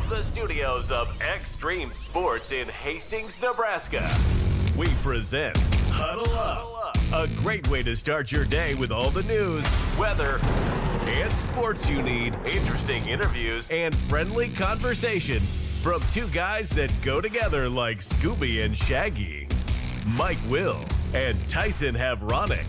From the studios of Extreme Sports in Hastings, Nebraska, we present Huddle Up, a great way to start your day with all the news, weather, and sports you need, interesting interviews, and friendly conversation from two guys that go together like Scooby and Shaggy. Mike Will and Tyson Havronic.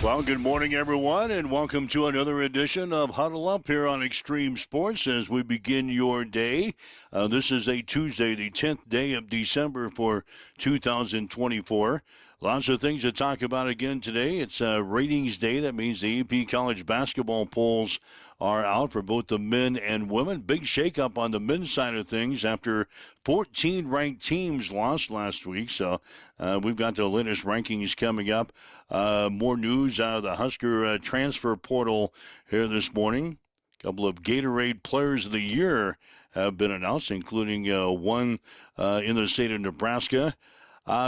Well, good morning, everyone, and welcome to another edition of Huddle Up here on Extreme Sports as we begin your day. This is a Tuesday, the 10th day of December for 2024. Lots of things to talk about again today. It's ratings day. That means the AP College basketball polls are out for both the men and women. Big shakeup on the men's side of things after 14 ranked teams lost last week. So we've got the latest rankings coming up. More news out of the Husker transfer portal here this morning. A couple of Gatorade Players of the Year have been announced, including one in the state of Nebraska.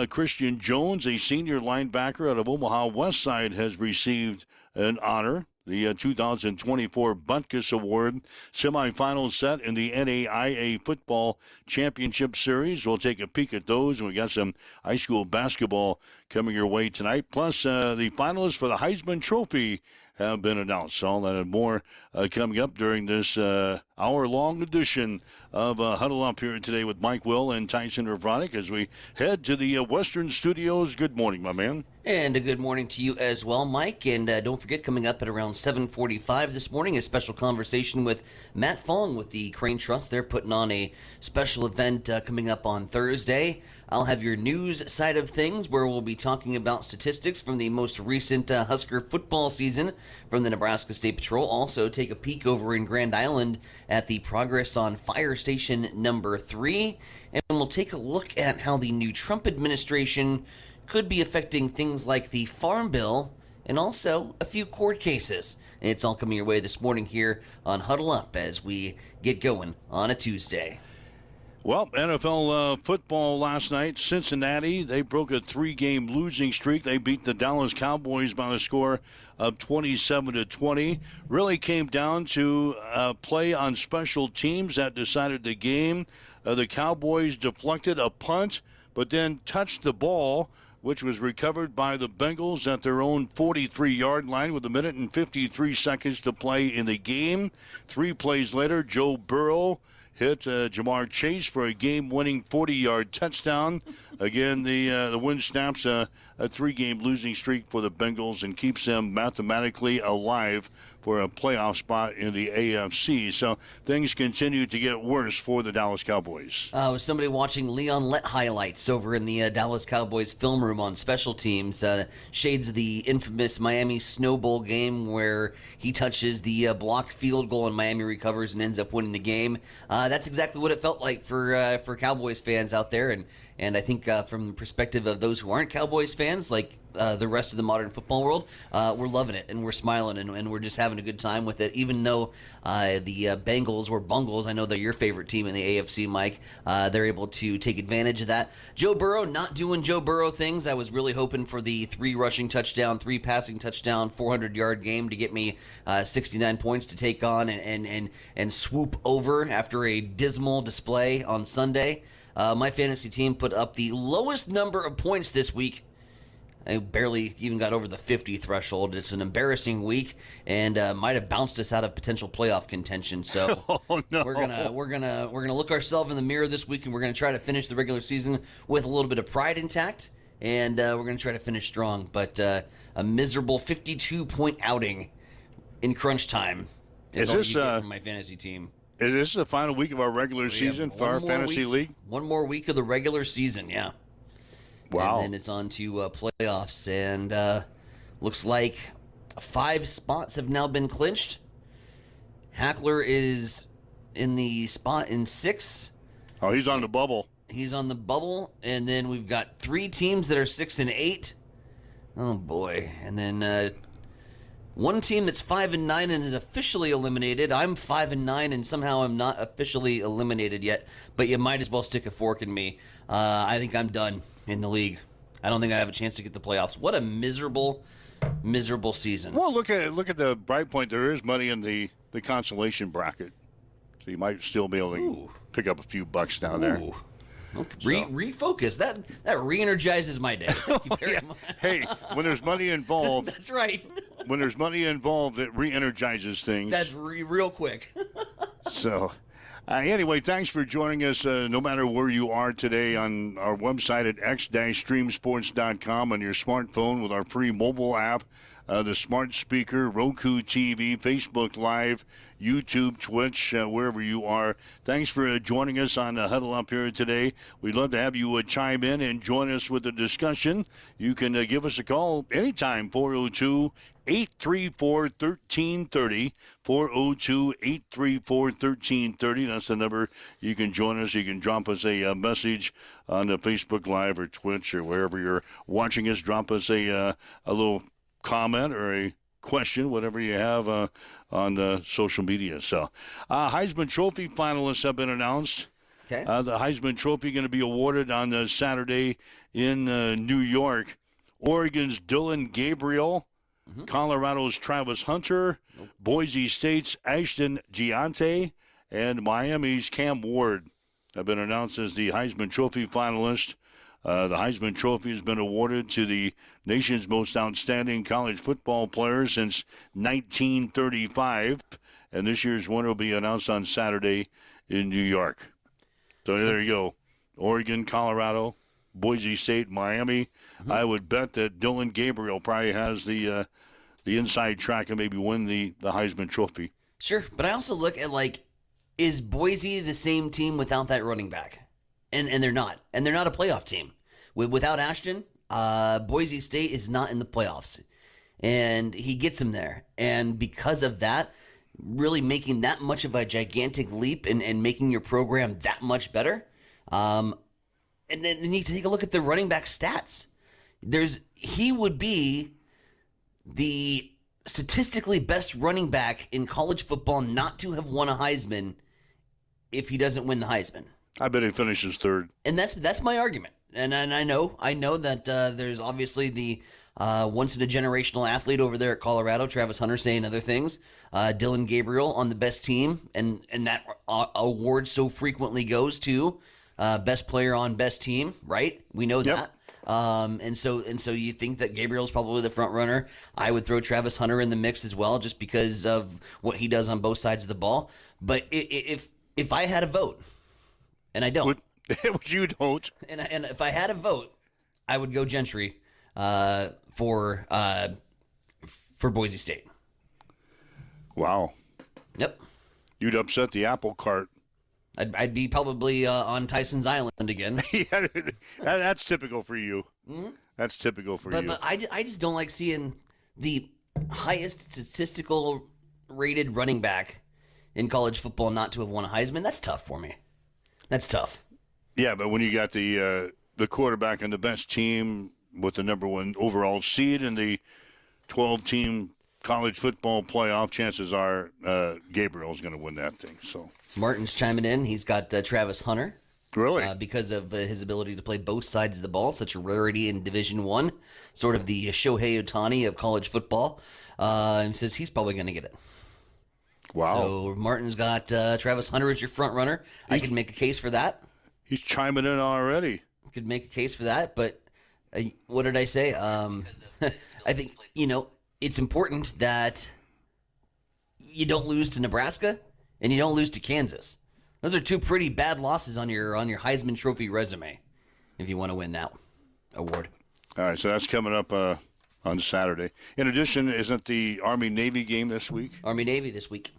Christian Jones, a senior linebacker out of Omaha West Side, has received an honor, the 2024 Butkus Award. Semifinals set in the NAIA Football Championship Series. We'll take a peek at those, and we got some high school basketball coming your way tonight. Plus, the finalists for the Heisman Trophy have been announced. All that and more coming up during this hour-long edition of Huddle Up here today with Mike Will and Tyson Havronic as we head to the Western Studios. Good morning, my man. And a good morning to you as well, Mike. And don't forget, coming up at around 7:45 this morning, a special conversation with Matt Fong with the Crane Trust. They're putting on a special event coming up on Thursday. I'll have your news side of things where we'll be talking about statistics from the most recent Husker football season from the Nebraska State Patrol. Also, take a peek over in Grand Island at the progress on Fire Station number 3. And we'll take a look at how the new Trump administration could be affecting things like the Farm Bill and also a few court cases. And it's all coming your way this morning here on Huddle Up as we get going on a Tuesday. Well, NFL football last night, Cincinnati, they broke a 3-game losing streak. They beat the Dallas Cowboys by a score of 27-20. Really came down to play on special teams that decided the game. The Cowboys deflected a punt, but then touched the ball, which was recovered by the Bengals at their own 43-yard line with 1 minute and 53 seconds to play in the game. 3 plays later, Joe Burrow hit Jamar Chase for a game-winning 40-yard touchdown. Again, the win snaps a 3-game losing streak for the Bengals and keeps them mathematically alive for a playoff spot in the AFC. So things continue to get worse for the Dallas Cowboys. Was somebody watching Leon Lett highlights over in the Dallas Cowboys film room on special teams. Shades of the infamous Miami Snow Bowl game where he touches the blocked field goal and Miami recovers and ends up winning the game. That's exactly what it felt like for Cowboys fans out there, and I think from the perspective of those who aren't Cowboys fans, like the rest of the modern football world, we're loving it and we're smiling and we're just having a good time with it. Even though the Bengals or Bungles, I know they're your favorite team in the AFC, Mike, they're able to take advantage of that. Joe Burrow not doing Joe Burrow things. I was really hoping for the 3 rushing touchdown, 3 passing touchdown, 400-yard game to get me 69 points to take on and swoop over after a dismal display on Sunday. My fantasy team put up the lowest number of points this week. I barely even got over the 50 threshold. It's an embarrassing week, and might have bounced us out of potential playoff contention. So no. we're gonna look ourselves in the mirror this week, and we're gonna try to finish the regular season with a little bit of pride intact, and we're gonna try to finish strong. But a miserable 52-point outing in crunch time is all you get from my fantasy team. Is this the final week of our regular season for our fantasy league? One more week of the regular season, yeah. Wow. And then it's on to playoffs, and looks like 5 spots have now been clinched. Hackler is in the spot in 6. Oh, he's on the bubble. He's on the bubble, and then we've got 3 teams that are 6 and 8. Oh boy! And then one team that's 5-9 and is officially eliminated. I'm 5-9 and somehow I'm not officially eliminated yet. But you might as well stick a fork in me. I think I'm done in the league. I don't think I have a chance to get the playoffs. What a miserable season. Well, look at the bright point. There is money in the consolation bracket, so you might still be able to pick up a few bucks down there. Okay. Refocus. That re-energizes my day. Thank you very much. Hey, when there's money involved, That's right. when there's money involved, it re-energizes things. That's real quick. So, anyway, thanks for joining us, no matter where you are today, on our website at x-streamsports.com on your smartphone with our free mobile app, the smart speaker, Roku TV, Facebook Live, YouTube, Twitch, wherever you are. Thanks for joining us on Huddle Up here today. We'd love to have you chime in and join us with the discussion. You can give us a call anytime, 402-834-1330, 402-834-1330. That's the number. You can join us. You can drop us a message on the Facebook Live or Twitch or wherever you're watching us. Drop us a little comment or a question, whatever you have on the social media. So, Heisman Trophy finalists have been announced. Okay. The Heisman Trophy going to be awarded on Saturday in New York. Oregon's Dylan Gabriel, Colorado's Travis Hunter, Boise State's Ashton Giante, and Miami's Cam Ward have been announced as the Heisman Trophy finalists. The Heisman Trophy has been awarded to the nation's most outstanding college football player since 1935, and this year's winner will be announced on Saturday in New York. So there you go. Oregon, Colorado, Boise State, Miami. I would bet that Dylan Gabriel probably has the inside track and maybe win the Heisman Trophy. Sure, but I also look at, is Boise the same team without that running back? And they're not. And they're not a playoff team. Without Ashton, Boise State is not in the playoffs. And he gets them there. And because of that, really making that much of a gigantic leap and making your program that much better. And then you need to take a look at the running back stats. He would be the statistically best running back in college football not to have won a Heisman if he doesn't win the Heisman. I bet he finishes third. And that's my argument. And I know that there's obviously the once-in-a-generational athlete over there at Colorado, Travis Hunter, saying other things. Dylan Gabriel on the best team, and that award so frequently goes to best player on best team, right? We know that. And so you think that Gabriel's probably the front runner. I would throw Travis Hunter in the mix as well, just because of what he does on both sides of the ball. But if I had a vote, and I don't. You don't. And if I had a vote, I would go Gentry for Boise State. Wow. Yep. You'd upset the apple cart. I'd be probably on Tyson's Island again. Yeah, that's typical for you. Mm-hmm. That's typical for you. But I just don't like seeing the highest statistical rated running back in college football not to have won a Heisman. That's tough for me. That's tough. Yeah, but when you got the quarterback and the best team with the number one overall seed in the 12-team college football playoff, chances are Gabriel's going to win that thing. So Martin's chiming in. He's got Travis Hunter. Really? Because of his ability to play both sides of the ball, such a rarity in Division I, sort of the Shohei Ohtani of college football. And says he's probably going to get it. Wow. So Martin's got Travis Hunter as your front runner. I could make a case for that. He's chiming in already. Could make a case for that, but what did I say? I think, it's important that you don't lose to Nebraska and you don't lose to Kansas. Those are two pretty bad losses on your Heisman Trophy resume if you want to win that award. All right, so that's coming up on Saturday. In addition, isn't the Army-Navy game this week? Army-Navy this week.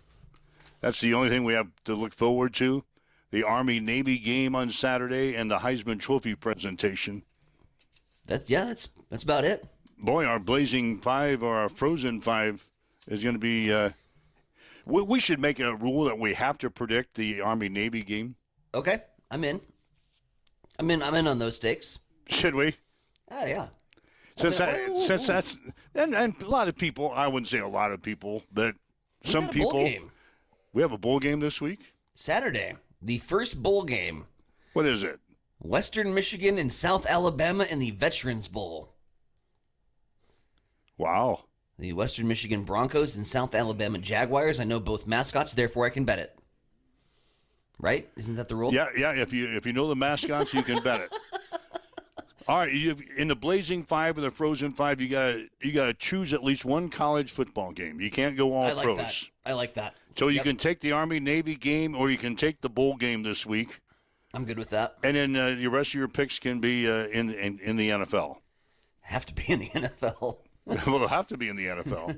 That's the only thing we have to look forward to. The Army-Navy game on Saturday and the Heisman Trophy presentation. That's about it. Boy, our Blazing Five or our Frozen Five is going to be we should make a rule that we have to predict the Army-Navy game. Okay, I'm in on those stakes. Should we? Oh, yeah. Since that's and a lot of people, I wouldn't say a lot of people, but some people. Bowl game. We have a bowl game this week? Saturday. The first bowl game. What is it? Western Michigan and South Alabama in the Veterans Bowl. Wow. The Western Michigan Broncos and South Alabama Jaguars. I know both mascots, therefore I can bet it. Right? Isn't that the rule? Yeah. If you know the mascots, you can bet it. All right, in the Blazing Five or the Frozen Five, you gotta choose at least one college football game. You can't go all pros. I like that. So you can take the Army-Navy game, or you can take the bowl game this week. I'm good with that. And then the rest of your picks can be in the NFL. Have to be in the NFL. Well, they'll have to be in the NFL.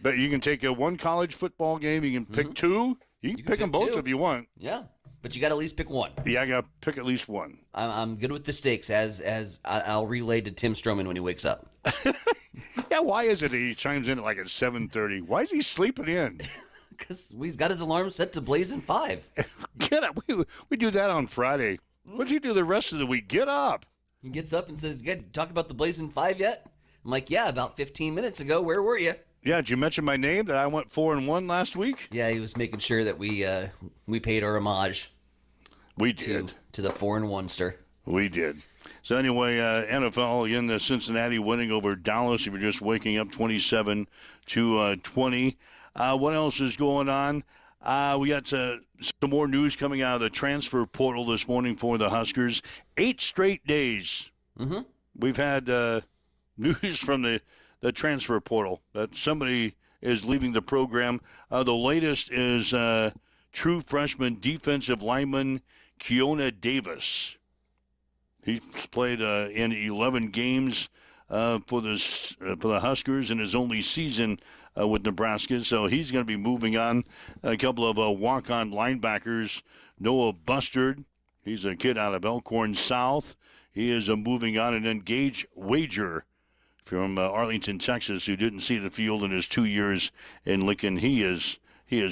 But you can take one college football game. You can pick two. You can pick them both if you want. Yeah, but you got to at least pick one. Yeah, I got to pick at least one. I'm good with the stakes, as I'll relay to Tim Stroman when he wakes up. Yeah, why is it he chimes in at 7:30? Why is he sleeping in? Because he's got his alarm set to Blazing 5. Get up. We do that on Friday. What do you do the rest of the week? Get up. He gets up and says, "You talk about the Blazing 5 yet?" I'm like, "Yeah, about 15 minutes ago. Where were you?" Yeah, did you mention my name that I went 4-1 last week? Yeah, he was making sure that we paid our homage. We did. To the 4-1-ster. We did. So anyway, NFL, again, the Cincinnati winning over Dallas. If you're just waking up 27-20. What else is going on? We got some more news coming out of the transfer portal this morning for the Huskers. 8 straight days. Mm-hmm. We've had news from the transfer portal that somebody is leaving the program. The latest is true freshman defensive lineman Keona Davis. He's played in 11 games for the Huskers in his only season with Nebraska, so he's going to be moving on. A couple of walk-on linebackers, Noah Bustard. He's a kid out of Elkhorn South. He is moving on, and then Gage Wager from Arlington, Texas, who didn't see the field in his 2 years in Lincoln. He is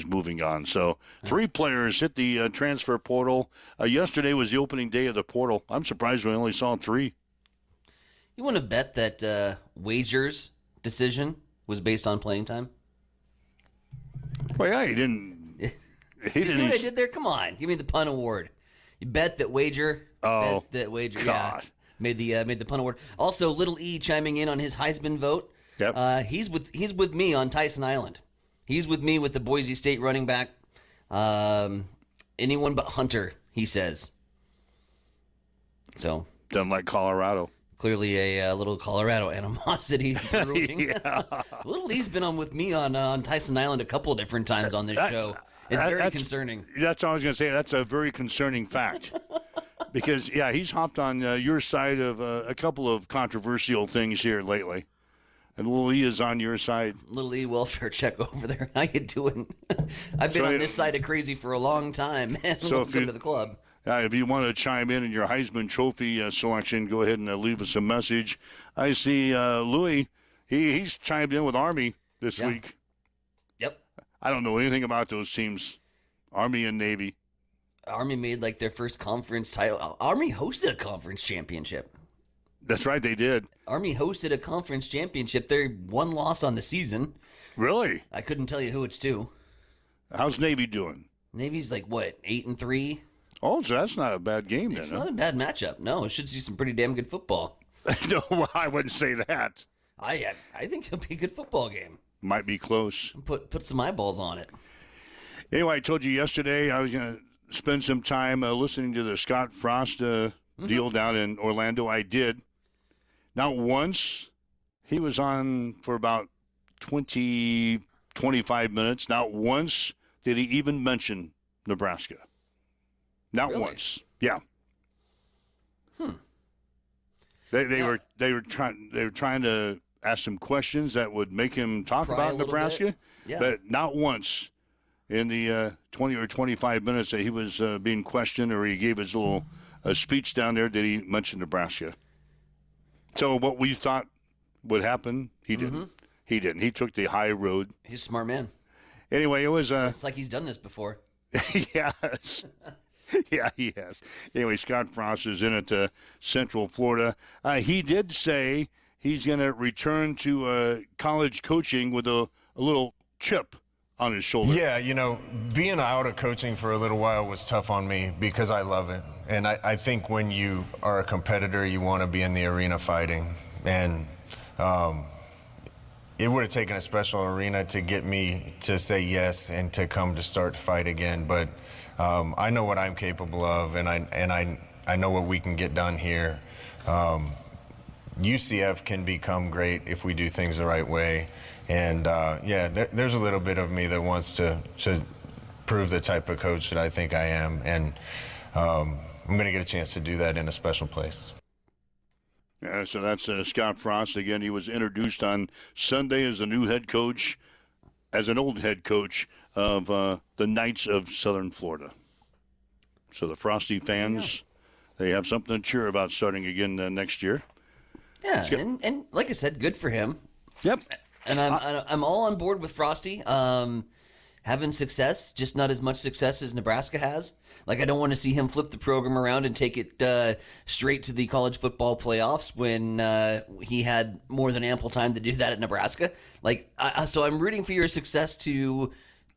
moving on. So 3 players hit the transfer portal. Yesterday was the opening day of the portal. I'm surprised we only saw 3. You want to bet that Wager's decision was based on playing time? Well, yeah, he didn't. You see what I did there? Come on, give me the pun award. You bet that Wager. Oh, bet that Wager. God. Yeah, made the pun award. Also, Little E chiming in on his Heisman vote. Yep. He's with me on Tyson Island. He's with me with the Boise State running back. Anyone but Hunter, he says. So doesn't like Colorado. Clearly a little Colorado animosity brewing. Yeah. Little E's been on with me on Tyson Island a couple of different times on this show. It's very concerning. That's all I was going to say. That's a very concerning fact. Because, yeah, he's hopped on your side of a couple of controversial things here lately. And Little E is on your side. Little E welfare check over there. How you doing? I've been on this side of crazy for a long time, man. So Welcome to the club. If you want to chime in your Heisman Trophy selection, go ahead and leave us a message. I see Louis, he's chimed in with Army this week. Yep. I don't know anything about those teams, Army and Navy. Army made their first conference title. Army hosted a conference championship. That's right, they did. Army hosted a conference championship. They're 1 loss on the season. Really? I couldn't tell you who it's to. How's Navy doing? Navy's 8-3? Oh, so that's not a bad game then. It's not a bad matchup. No, it should see some pretty damn good football. No, I wouldn't say that. I think it'll be a good football game. Might be close. Put some eyeballs on it. Anyway, I told you yesterday I was going to spend some time listening to the Scott Frost deal down in Orlando. I did. Not once. He was on for about 20, 25 minutes. Not once did he even mention Nebraska. Not really? once. Yeah. They were trying to ask some questions that would make him talk about Nebraska, yeah. But not once in the 20 or 25 minutes that he was being questioned or he gave his little speech down there did he mention Nebraska. So what we thought would happen, he didn't. He didn't. He took the high road. He's a smart man. Anyway, it was it's like he's done this before. Yes. Yeah, he has. Anyway, Scott Frost is in at Central Florida. He did say he's going to return to college coaching with a little chip on his shoulder. Yeah, being out of coaching for a little while was tough on me because I love it. And I think when you are a competitor, you want to be in the arena fighting. And it would have taken a special arena to get me to say yes and to come to start to fight again. But I know what I'm capable of, and I know what we can get done here. UCF can become great if we do things the right way. And there's a little bit of me that wants to prove the type of coach that I think I am. And I'm going to get a chance to do that in a special place. Yeah, so that's Scott Frost. Again, he was introduced on Sunday as a new head coach, as an old head coach of the Knights of Southern Florida. So the Frosty fans, they have something to cheer about starting again next year. Yeah, and like I said, good for him. Yep. And I'm all on board with Frosty. Having success, just not as much success as Nebraska has. Like, I don't want to see him flip the program around and take it straight to the college football playoffs when he had more than ample time to do that at Nebraska. Like, so I'm rooting for your success to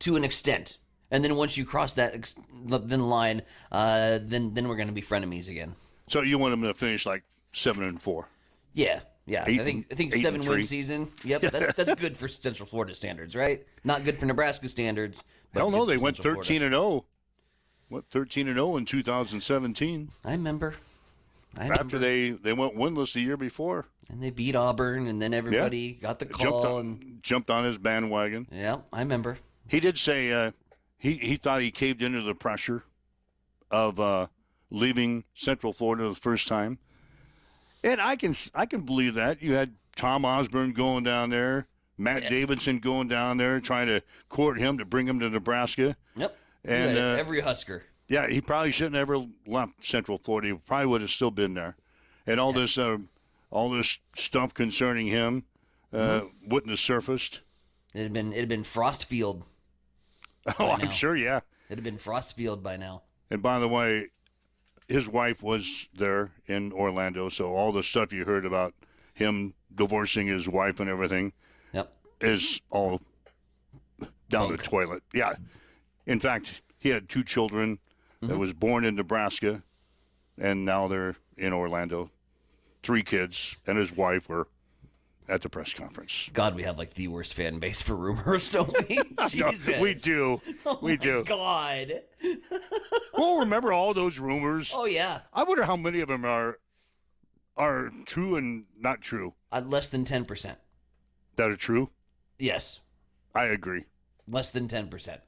an extent. And then once you cross that line, then we're going to be frenemies again. So you want him to finish like 7-4? Yeah. Yeah, I think 7-win 8-3. season. Yep, that's good for Central Florida standards, right? Not good for Nebraska standards. Hell no, they went 13-0. What, 13-0 in 2017? I remember. After they went winless the year before. And they beat Auburn, and then everybody got the call. Jumped on his bandwagon. Yeah, I remember. He did say he thought he caved into the pressure of leaving Central Florida the first time. And I can believe that. You had Tom Osborne going down there, Matt Davidson going down there, trying to court him to bring him to Nebraska. Yep. And every Husker. Yeah, he probably shouldn't have ever left Central Florida. He probably would have still been there. And all this stuff concerning him wouldn't have surfaced. It'd been Frostfield. Oh, I'm sure, yeah. It'd have been Frostfield by now. And by the way, his wife was there in Orlando, so all the stuff you heard about him divorcing his wife and everything is all down the toilet. Yeah. In fact, he had 2 children that was born in Nebraska, and now they're in Orlando. 3 kids, and his wife were at the press conference. God, we have like the worst fan base for rumors, don't we? Jesus. No, we do. We do. God. Well, remember all those rumors? Oh, yeah. I wonder how many of them are true and not true. Less than 10%. That are true? Yes. I agree. Less than 10%.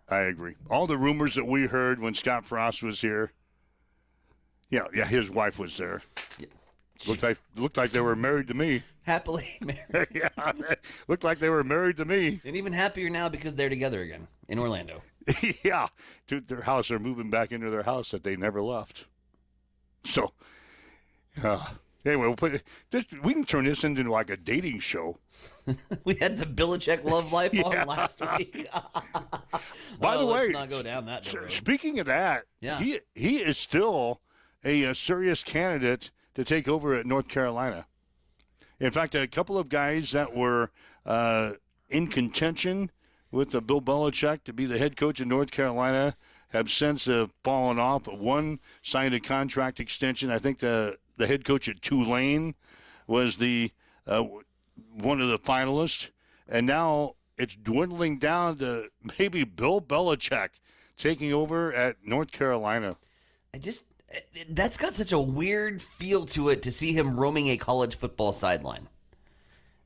I agree. All the rumors that we heard when Scott Frost was here. Yeah, his wife was there. Yeah. Looked like they were married to me. Happily married. Yeah, looked like they were married to me. And even happier now because they're together again in Orlando. Yeah, to their house. They're moving back into their house that they never left. So, anyway, we can turn this into like a dating show. We had the Belichick love life on last week. By the way, let's not go down that road. Speaking of that, he is still a serious candidate to take over at North Carolina. In fact, a couple of guys that were in contention with Bill Belichick to be the head coach of North Carolina have since fallen off. One signed a contract extension. I think the head coach at Tulane was the one of the finalists. And now it's dwindling down to maybe Bill Belichick taking over at North Carolina. That's got such a weird feel to it to see him roaming a college football sideline.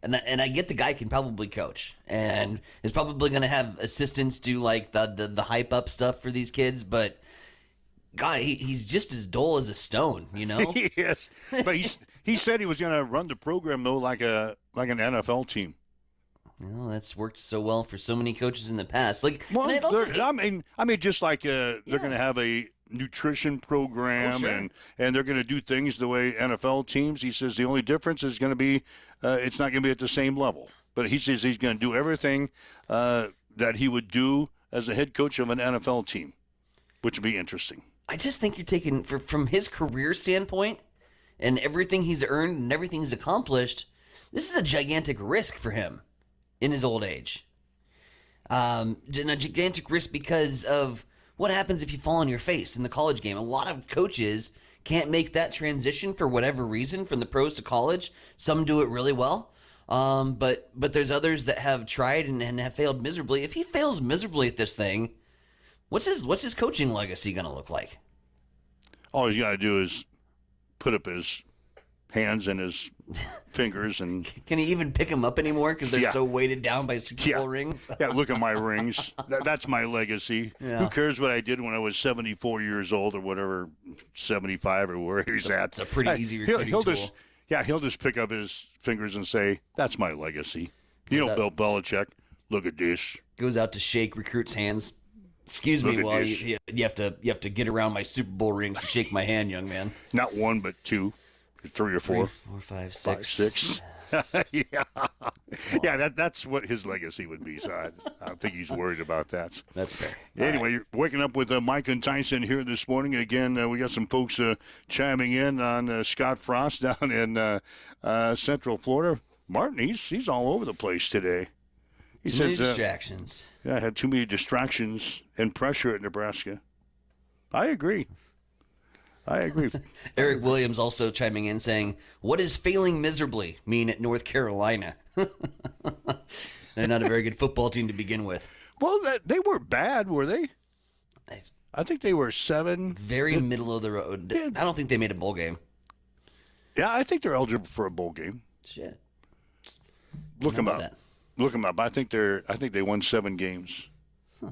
And I get the guy can probably coach and is probably going to have assistants do like the hype up stuff for these kids, but God, he's just as dull as a stone, you know? Yes, but he said he was going to run the program though like an NFL team. Well, that's worked so well for so many coaches in the past. Like, well, I mean, just like they're going to have a nutrition program and they're going to do things the way NFL teams. He says the only difference is going to be it's not going to be at the same level. But he says he's going to do everything that he would do as a head coach of an NFL team, which would be interesting. I just think you're taking, from his career standpoint and everything he's earned and everything he's accomplished, this is a gigantic risk for him in his old age. And a gigantic risk because of what happens if you fall on your face in the college game. A lot of coaches can't make that transition for whatever reason from the pros to college. Some do it really well. But there's others that have tried and have failed miserably. If he fails miserably at this thing, what's his coaching legacy going to look like? All he's got to do is put up his hands and his fingers and can he even pick them up anymore because they're so weighted down by Super Bowl rings? Yeah, look at my rings. That's my legacy. Yeah. Who cares what I did when I was 74 years old or whatever, 75 or where he's at? It's a pretty easy recruiting tool. He'll just pick up his fingers and say, "That's my legacy." Bill Belichick, look at this. Goes out to shake recruits' hands. Excuse me, while you have to get around my Super Bowl rings to shake my hand, young man. Not one, but two. 3 or 4. 4, 5, 6. 6. That's what his legacy would be. So I don't think he's worried about that. That's fair. Anyway, you're waking up with Mike and Tyson here this morning. Again, we got some folks chiming in on Scott Frost down in Central Florida. Martin, he's all over the place today. He too many distractions. I had too many distractions and pressure at Nebraska. I agree. Eric Williams also chiming in saying, "What does failing miserably mean at North Carolina?" They're not a very good football team to begin with. Well, they were bad, were they? I think they were 7. Very middle of the road. Yeah. I don't think they made a bowl game. Yeah, I think they're eligible for a bowl game. Shit. Look them up. Look them up. I think they won 7 games. Huh.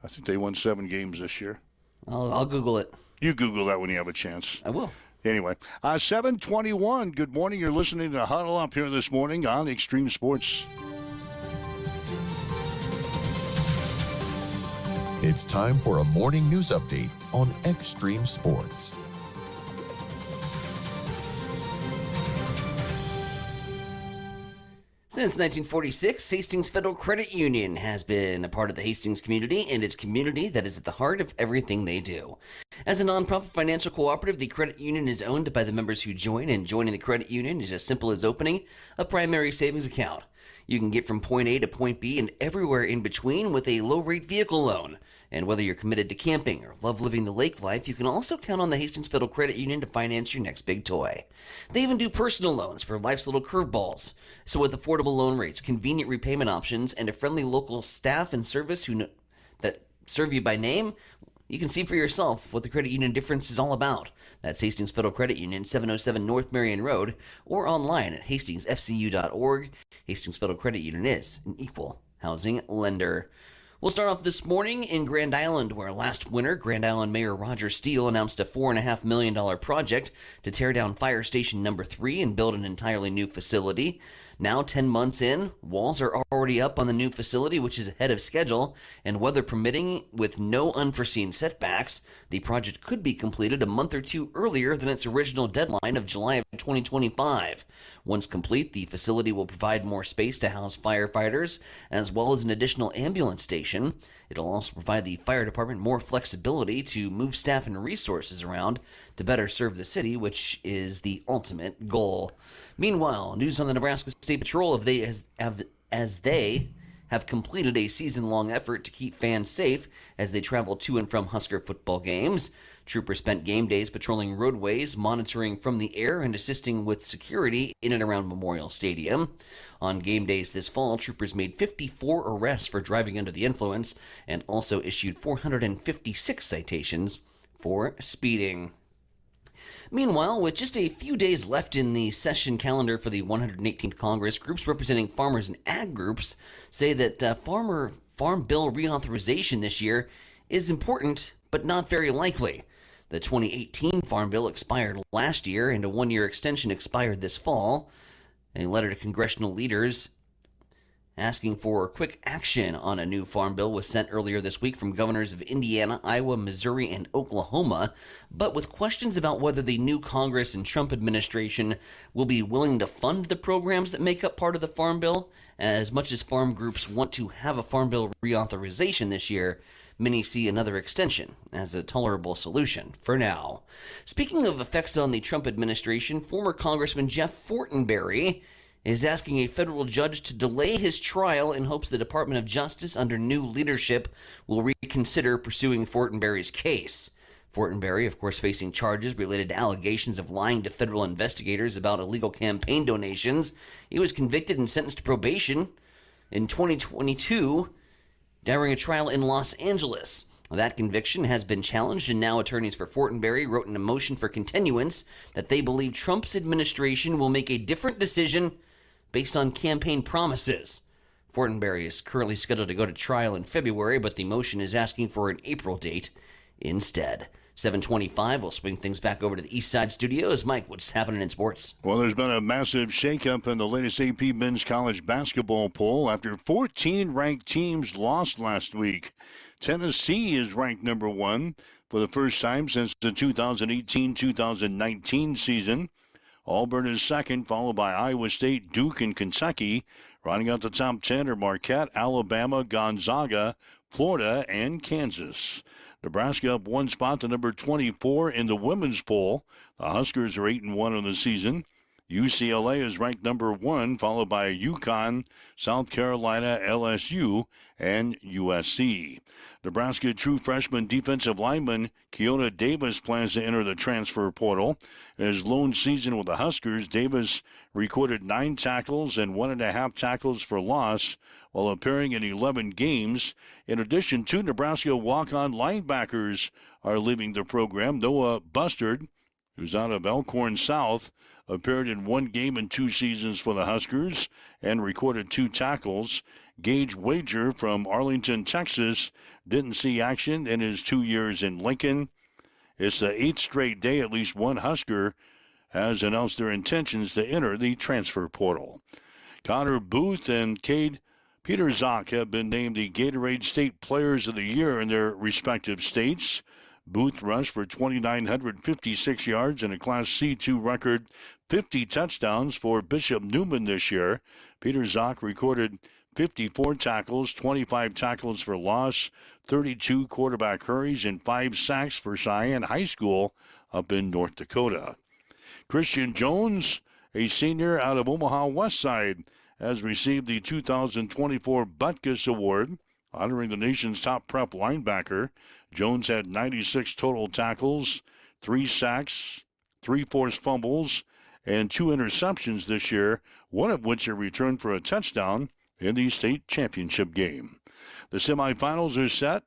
I think they won 7 games this year. I'll Google it. You Google that when you have a chance. I will. Anyway, 7:21. Good morning. You're listening to Huddle Up here this morning on Extreme Sports. It's time for a morning news update on Extreme Sports. Since 1946, Hastings Federal Credit Union has been a part of the Hastings community, and it's community that is at the heart of everything they do. As a nonprofit financial cooperative, the credit union is owned by the members who join, and joining the credit union is as simple as opening a primary savings account. You can get from point A to point B and everywhere in between with a low-rate vehicle loan. And whether you're committed to camping or love living the lake life, you can also count on the Hastings Federal Credit Union to finance your next big toy. They even do personal loans for life's little curveballs. So with affordable loan rates, convenient repayment options, and a friendly local staff and service that serve you by name, you can see for yourself what the credit union difference is all about. That's Hastings Federal Credit Union, 707 North Marion Road, or online at hastingsfcu.org. Hastings Federal Credit Union is an equal housing lender. We'll start off this morning in Grand Island, where last winter, Grand Island Mayor Roger Steele announced a $4.5 million project to tear down Fire Station Number 3 and build an entirely new facility. Now, 10 months in, walls are already up on the new facility, which is ahead of schedule, and weather permitting, with no unforeseen setbacks, the project could be completed a month or two earlier than its original deadline of July of 2025. Once complete, the facility will provide more space to house firefighters, as well as an additional ambulance station. It'll also provide the fire department more flexibility to move staff and resources around to better serve the city, which is the ultimate goal. Meanwhile, news on the Nebraska State Patrol as they have completed a season-long effort to keep fans safe as they travel to and from Husker football games. Troopers spent game days patrolling roadways, monitoring from the air, and assisting with security in and around Memorial Stadium. On game days this fall, troopers made 54 arrests for driving under the influence and also issued 456 citations for speeding. Meanwhile, with just a few days left in the session calendar for the 118th Congress, groups representing farmers and ag groups say that farm bill reauthorization this year is important, but not very likely. The 2018 Farm Bill expired last year, and a one-year extension expired this fall. A letter to congressional leaders asking for quick action on a new farm bill was sent earlier this week from governors of Indiana, Iowa, Missouri, and Oklahoma, but with questions about whether the new Congress and Trump administration will be willing to fund the programs that make up part of the farm bill. As much as farm groups want to have a farm bill reauthorization this year, many see another extension as a tolerable solution for now. Speaking of effects on the Trump administration, former Congressman Jeff Fortenberry is asking a federal judge to delay his trial in hopes the Department of Justice under new leadership will reconsider pursuing Fortenberry's case. Fortenberry, of course, facing charges related to allegations of lying to federal investigators about illegal campaign donations. He was convicted and sentenced to probation in 2022 during a trial in Los Angeles. That conviction has been challenged, and now attorneys for Fortenberry wrote in a motion for continuance that they believe Trump's administration will make a different decision based on campaign promises. Fortenberry is currently scheduled to go to trial in February, but the motion is asking for an April date instead. 7:25, we'll swing things back over to the East Side Studios. Mike, what's happening in sports? Well, there's been a massive shakeup in the latest AP men's college basketball poll after 14 ranked teams lost last week. Tennessee is ranked number 1 for the first time since the 2018-2019 season. Auburn is second, followed by Iowa State, Duke, and Kentucky. Rounding out the top 10 are Marquette, Alabama, Gonzaga, Florida, and Kansas. Nebraska up 1 spot to number 24 in the women's poll. The Huskers are 8-1 on the season. UCLA is ranked number 1, followed by UConn, South Carolina, LSU, and USC. Nebraska true freshman defensive lineman Keona Davis plans to enter the transfer portal. In his lone season with the Huskers, Davis recorded 9 tackles and 1.5 tackles for loss while appearing in 11 games. In addition, 2 Nebraska walk-on linebackers are leaving the program. Noah Bustard, who's out of Elkhorn South, appeared in 1 game in 2 seasons for the Huskers and recorded 2 tackles. Gage Wager from Arlington, Texas, didn't see action in his 2 years in Lincoln. It's the 8th straight day at least one Husker has announced their intentions to enter the transfer portal. Connor Booth and Cade Peterzak have been named the Gatorade State Players of the Year in their respective states. Booth rushed for 2,956 yards and a Class C2 record 50 touchdowns for Bishop Neumann this year. Peterzak recorded 54 tackles, 25 tackles for loss, 32 quarterback hurries, and 5 sacks for Cheyenne High School up in North Dakota. Christian Jones, a senior out of Omaha West Side, has received the 2024 Butkus Award, honoring the nation's top prep linebacker. Jones had 96 total tackles, 3 sacks, 3 forced fumbles, and 2 interceptions this year, one of which a return for a touchdown in the state championship game. The semifinals are set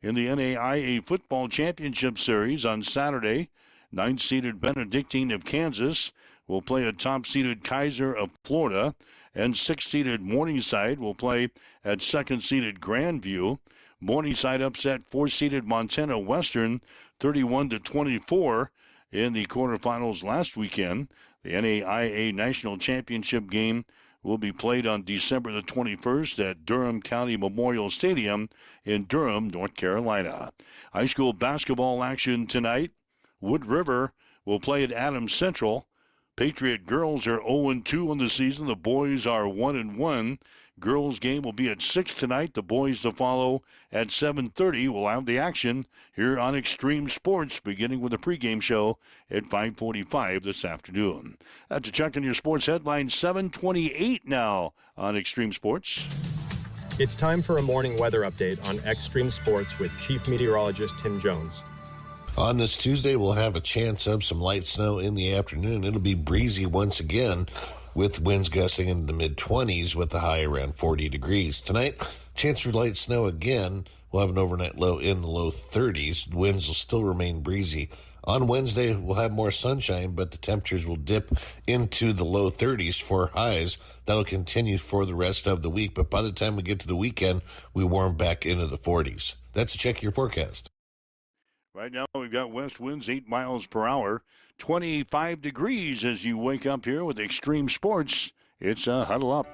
in the NAIA Football Championship Series on Saturday. 9th-seeded Benedictine of Kansas will play a top-seeded Kaiser of Florida, and 6th-seeded Morningside will play at 2nd-seeded Grandview. Morningside upset 4th-seeded Montana Western 31-24 in the quarterfinals last weekend. The NAIA National Championship game will be played on December the 21st at Durham County Memorial Stadium in Durham, North Carolina. High school basketball action tonight. Wood River will play at Adams Central. Patriot girls are 0-2 on the season. The boys are 1-1. Girls game will be at 6 tonight. The boys to follow at 7:30. We'll have the action here on Extreme Sports, beginning with a pregame show at 5:45 this afternoon. That's a check on your sports headlines. 7:28 now on Extreme Sports. It's time for a morning weather update on Extreme Sports with Chief Meteorologist Tim Jones. On this Tuesday, we'll have a chance of some light snow in the afternoon. It'll be breezy once again, with winds gusting into the mid-20s with the high around 40 degrees. Tonight, chance for light snow again. We'll have an overnight low in the low 30s. Winds will still remain breezy. On Wednesday, we'll have more sunshine, but the temperatures will dip into the low 30s for highs. That'll continue for the rest of the week, but by the time we get to the weekend, we warm back into the 40s. That's a check of your forecast. Right now, we've got west winds 8 miles per hour, 25 degrees as you wake up here with Extreme Sports. It's a Huddle Up.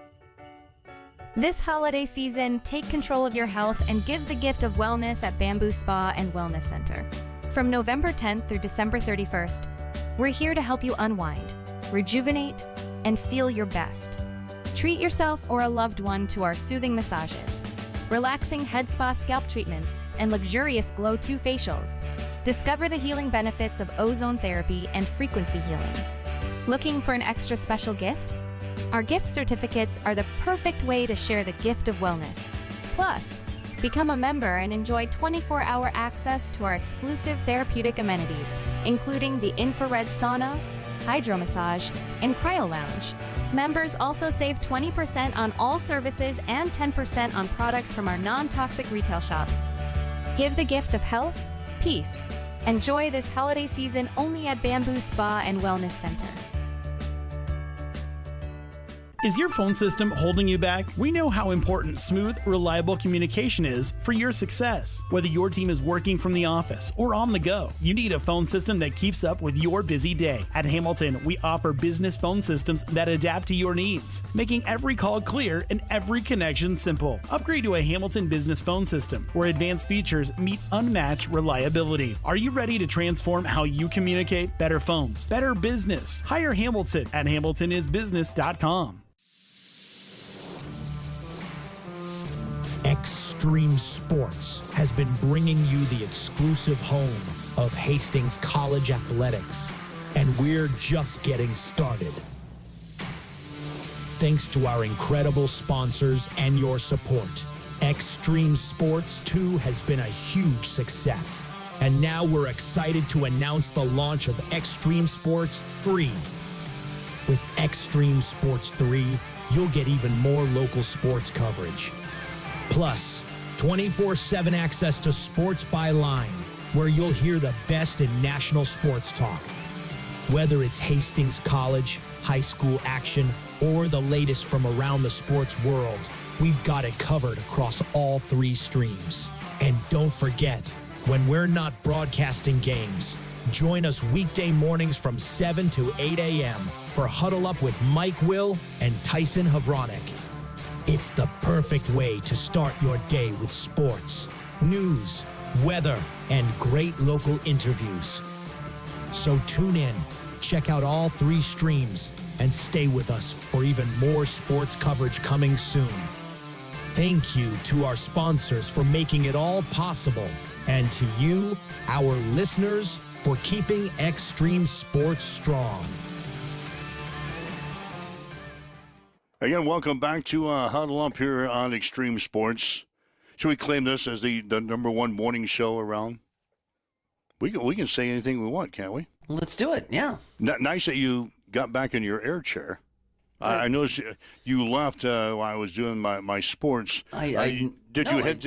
This holiday season, take control of your health and give the gift of wellness at Bamboo Spa and Wellness Center. From November 10th through December 31st, we're here to help you unwind, rejuvenate, and feel your best. Treat yourself or a loved one to our soothing massages, relaxing head spa scalp treatments, and luxurious Glow 2 facials. Discover the healing benefits of ozone therapy and frequency healing. Looking for an extra special gift? Our gift certificates are the perfect way to share the gift of wellness. Plus, become a member and enjoy 24-hour access to our exclusive therapeutic amenities, including the infrared sauna, hydro massage, and cryo lounge. Members also save 20% on all services and 10% on products from our non-toxic retail shop. Give the gift of health, peace. Enjoy this holiday season only at Bamboo Spa and Wellness Center. Is your phone system holding you back? We know how important smooth, reliable communication is for your success. Whether your team is working from the office or on the go, you need a phone system that keeps up with your busy day. At Hamilton, we offer business phone systems that adapt to your needs, making every call clear and every connection simple. Upgrade to a Hamilton business phone system where advanced features meet unmatched reliability. Are you ready to transform how you communicate? Better phones, better business. Hire Hamilton at hamiltonisbusiness.com. Extreme Sports has been bringing you the exclusive home of Hastings College Athletics, and we're just getting started. Thanks to our incredible sponsors and your support, Extreme Sports 2 has been a huge success. And now we're excited to announce the launch of Extreme Sports 3. With Extreme Sports 3, you'll get even more local sports coverage. Plus, 24/7 access to Sports by Line, where you'll hear the best in national sports talk. Whether it's Hastings College, high school action, or the latest from around the sports world, we've got it covered across all 3 streams. And don't forget, when we're not broadcasting games, join us weekday mornings from 7 to 8 a.m. for Huddle Up with Mike Will and Tyson Havronik. It's the perfect way to start your day with sports, news, weather, and great local interviews. So tune in, check out all 3 streams, and stay with us for even more sports coverage coming soon. Thank you to our sponsors for making it all possible, and to you, our listeners, for keeping Extreme Sports strong. Again, welcome back to Huddle Up here on Extreme Sports. Should we claim this as the number 1 morning show around? We can say anything we want, can't we? Let's do it, yeah. Nice that you got back in your air chair. I noticed you left while I was doing my sports. Did you head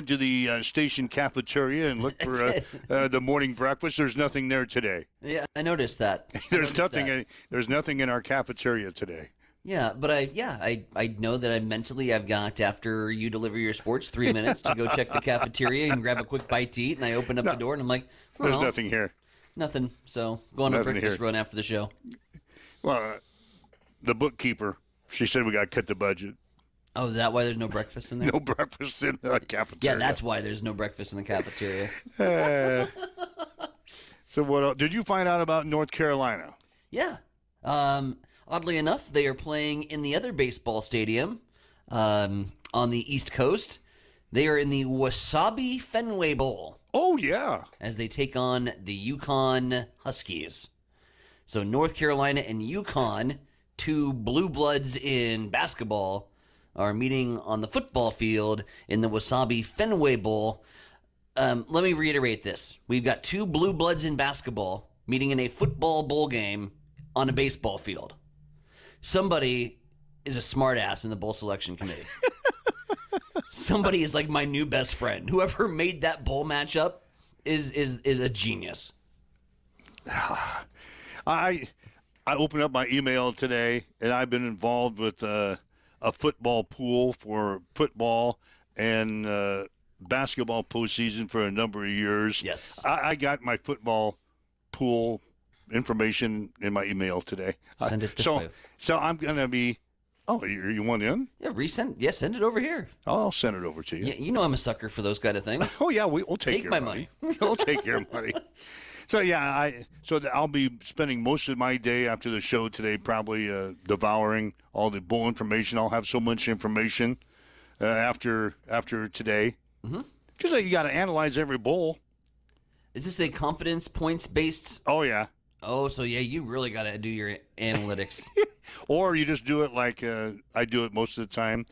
to the station cafeteria and look for the morning breakfast? There's nothing there today. Yeah, I noticed that. There's nothing in our cafeteria today. Yeah, but I know that I've got, after you deliver your sports, 3 minutes to go check the cafeteria and grab a quick bite to eat, and I open up the door and I'm like, well, there's nothing here. Nothing. So go on a breakfast run after the show. Well, the bookkeeper, she said we got to cut the budget. Oh, is that why there's no breakfast in there? No breakfast in the cafeteria. Yeah, that's why there's no breakfast in the cafeteria. So what else? Did you find out about North Carolina? Yeah. Oddly enough, they are playing in the other baseball stadium on the East Coast. They are in the Wasabi Fenway Bowl. Oh, yeah. As they take on the UConn Huskies. So North Carolina and UConn, 2 blue bloods in basketball, are meeting on the football field in the Wasabi Fenway Bowl. Let me reiterate this. We've got 2 blue bloods in basketball meeting in a football bowl game on a baseball field. Somebody is a smartass in the bowl selection committee. Somebody is like my new best friend. Whoever made that bowl matchup is a genius. I opened up my email today, and I've been involved with a football pool for football and basketball postseason for a number of years. Yes. I got my football pool information in my email today. Send it this way. So I'm going to be, you want in? Yeah, send it over here. I'll send it over to you. Yeah, you know I'm a sucker for those kind of things. Oh, yeah, we'll take your my money. We'll take your money. So, yeah, I'll be spending most of my day after the show today probably devouring all the bowl information. I'll have so much information after today. Because you got to analyze every bowl. Is this a confidence points based? Oh, yeah. Oh, so yeah, you really got to do your analytics. Or you just do it like I do it most of the time.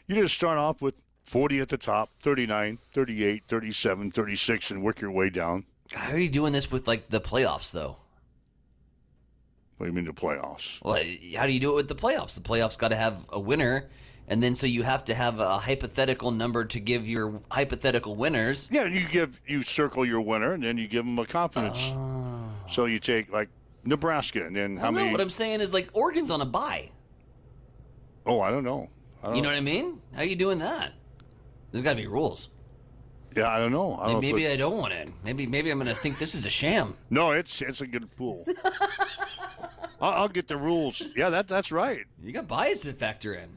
You just start off with 40 at the top, 39, 38, 37, 36, and work your way down. How are you doing this with like the playoffs, though? What do you mean the playoffs? Well, how do you do it with the playoffs? The playoffs got to have a winner, and then so you have to have a hypothetical number to give your hypothetical winners. Yeah, you circle your winner, and then you give them a confidence. So you take like Nebraska, and then how many? What I'm saying is like Oregon's on a bye. Oh, I don't know. You know what I mean? How are you doing that? There's got to be rules. Yeah, I don't know. Maybe I don't want it. Maybe I'm going to think this is a sham. No, it's a good pool. I'll get the rules. Yeah, that's right. You got bias to factor in.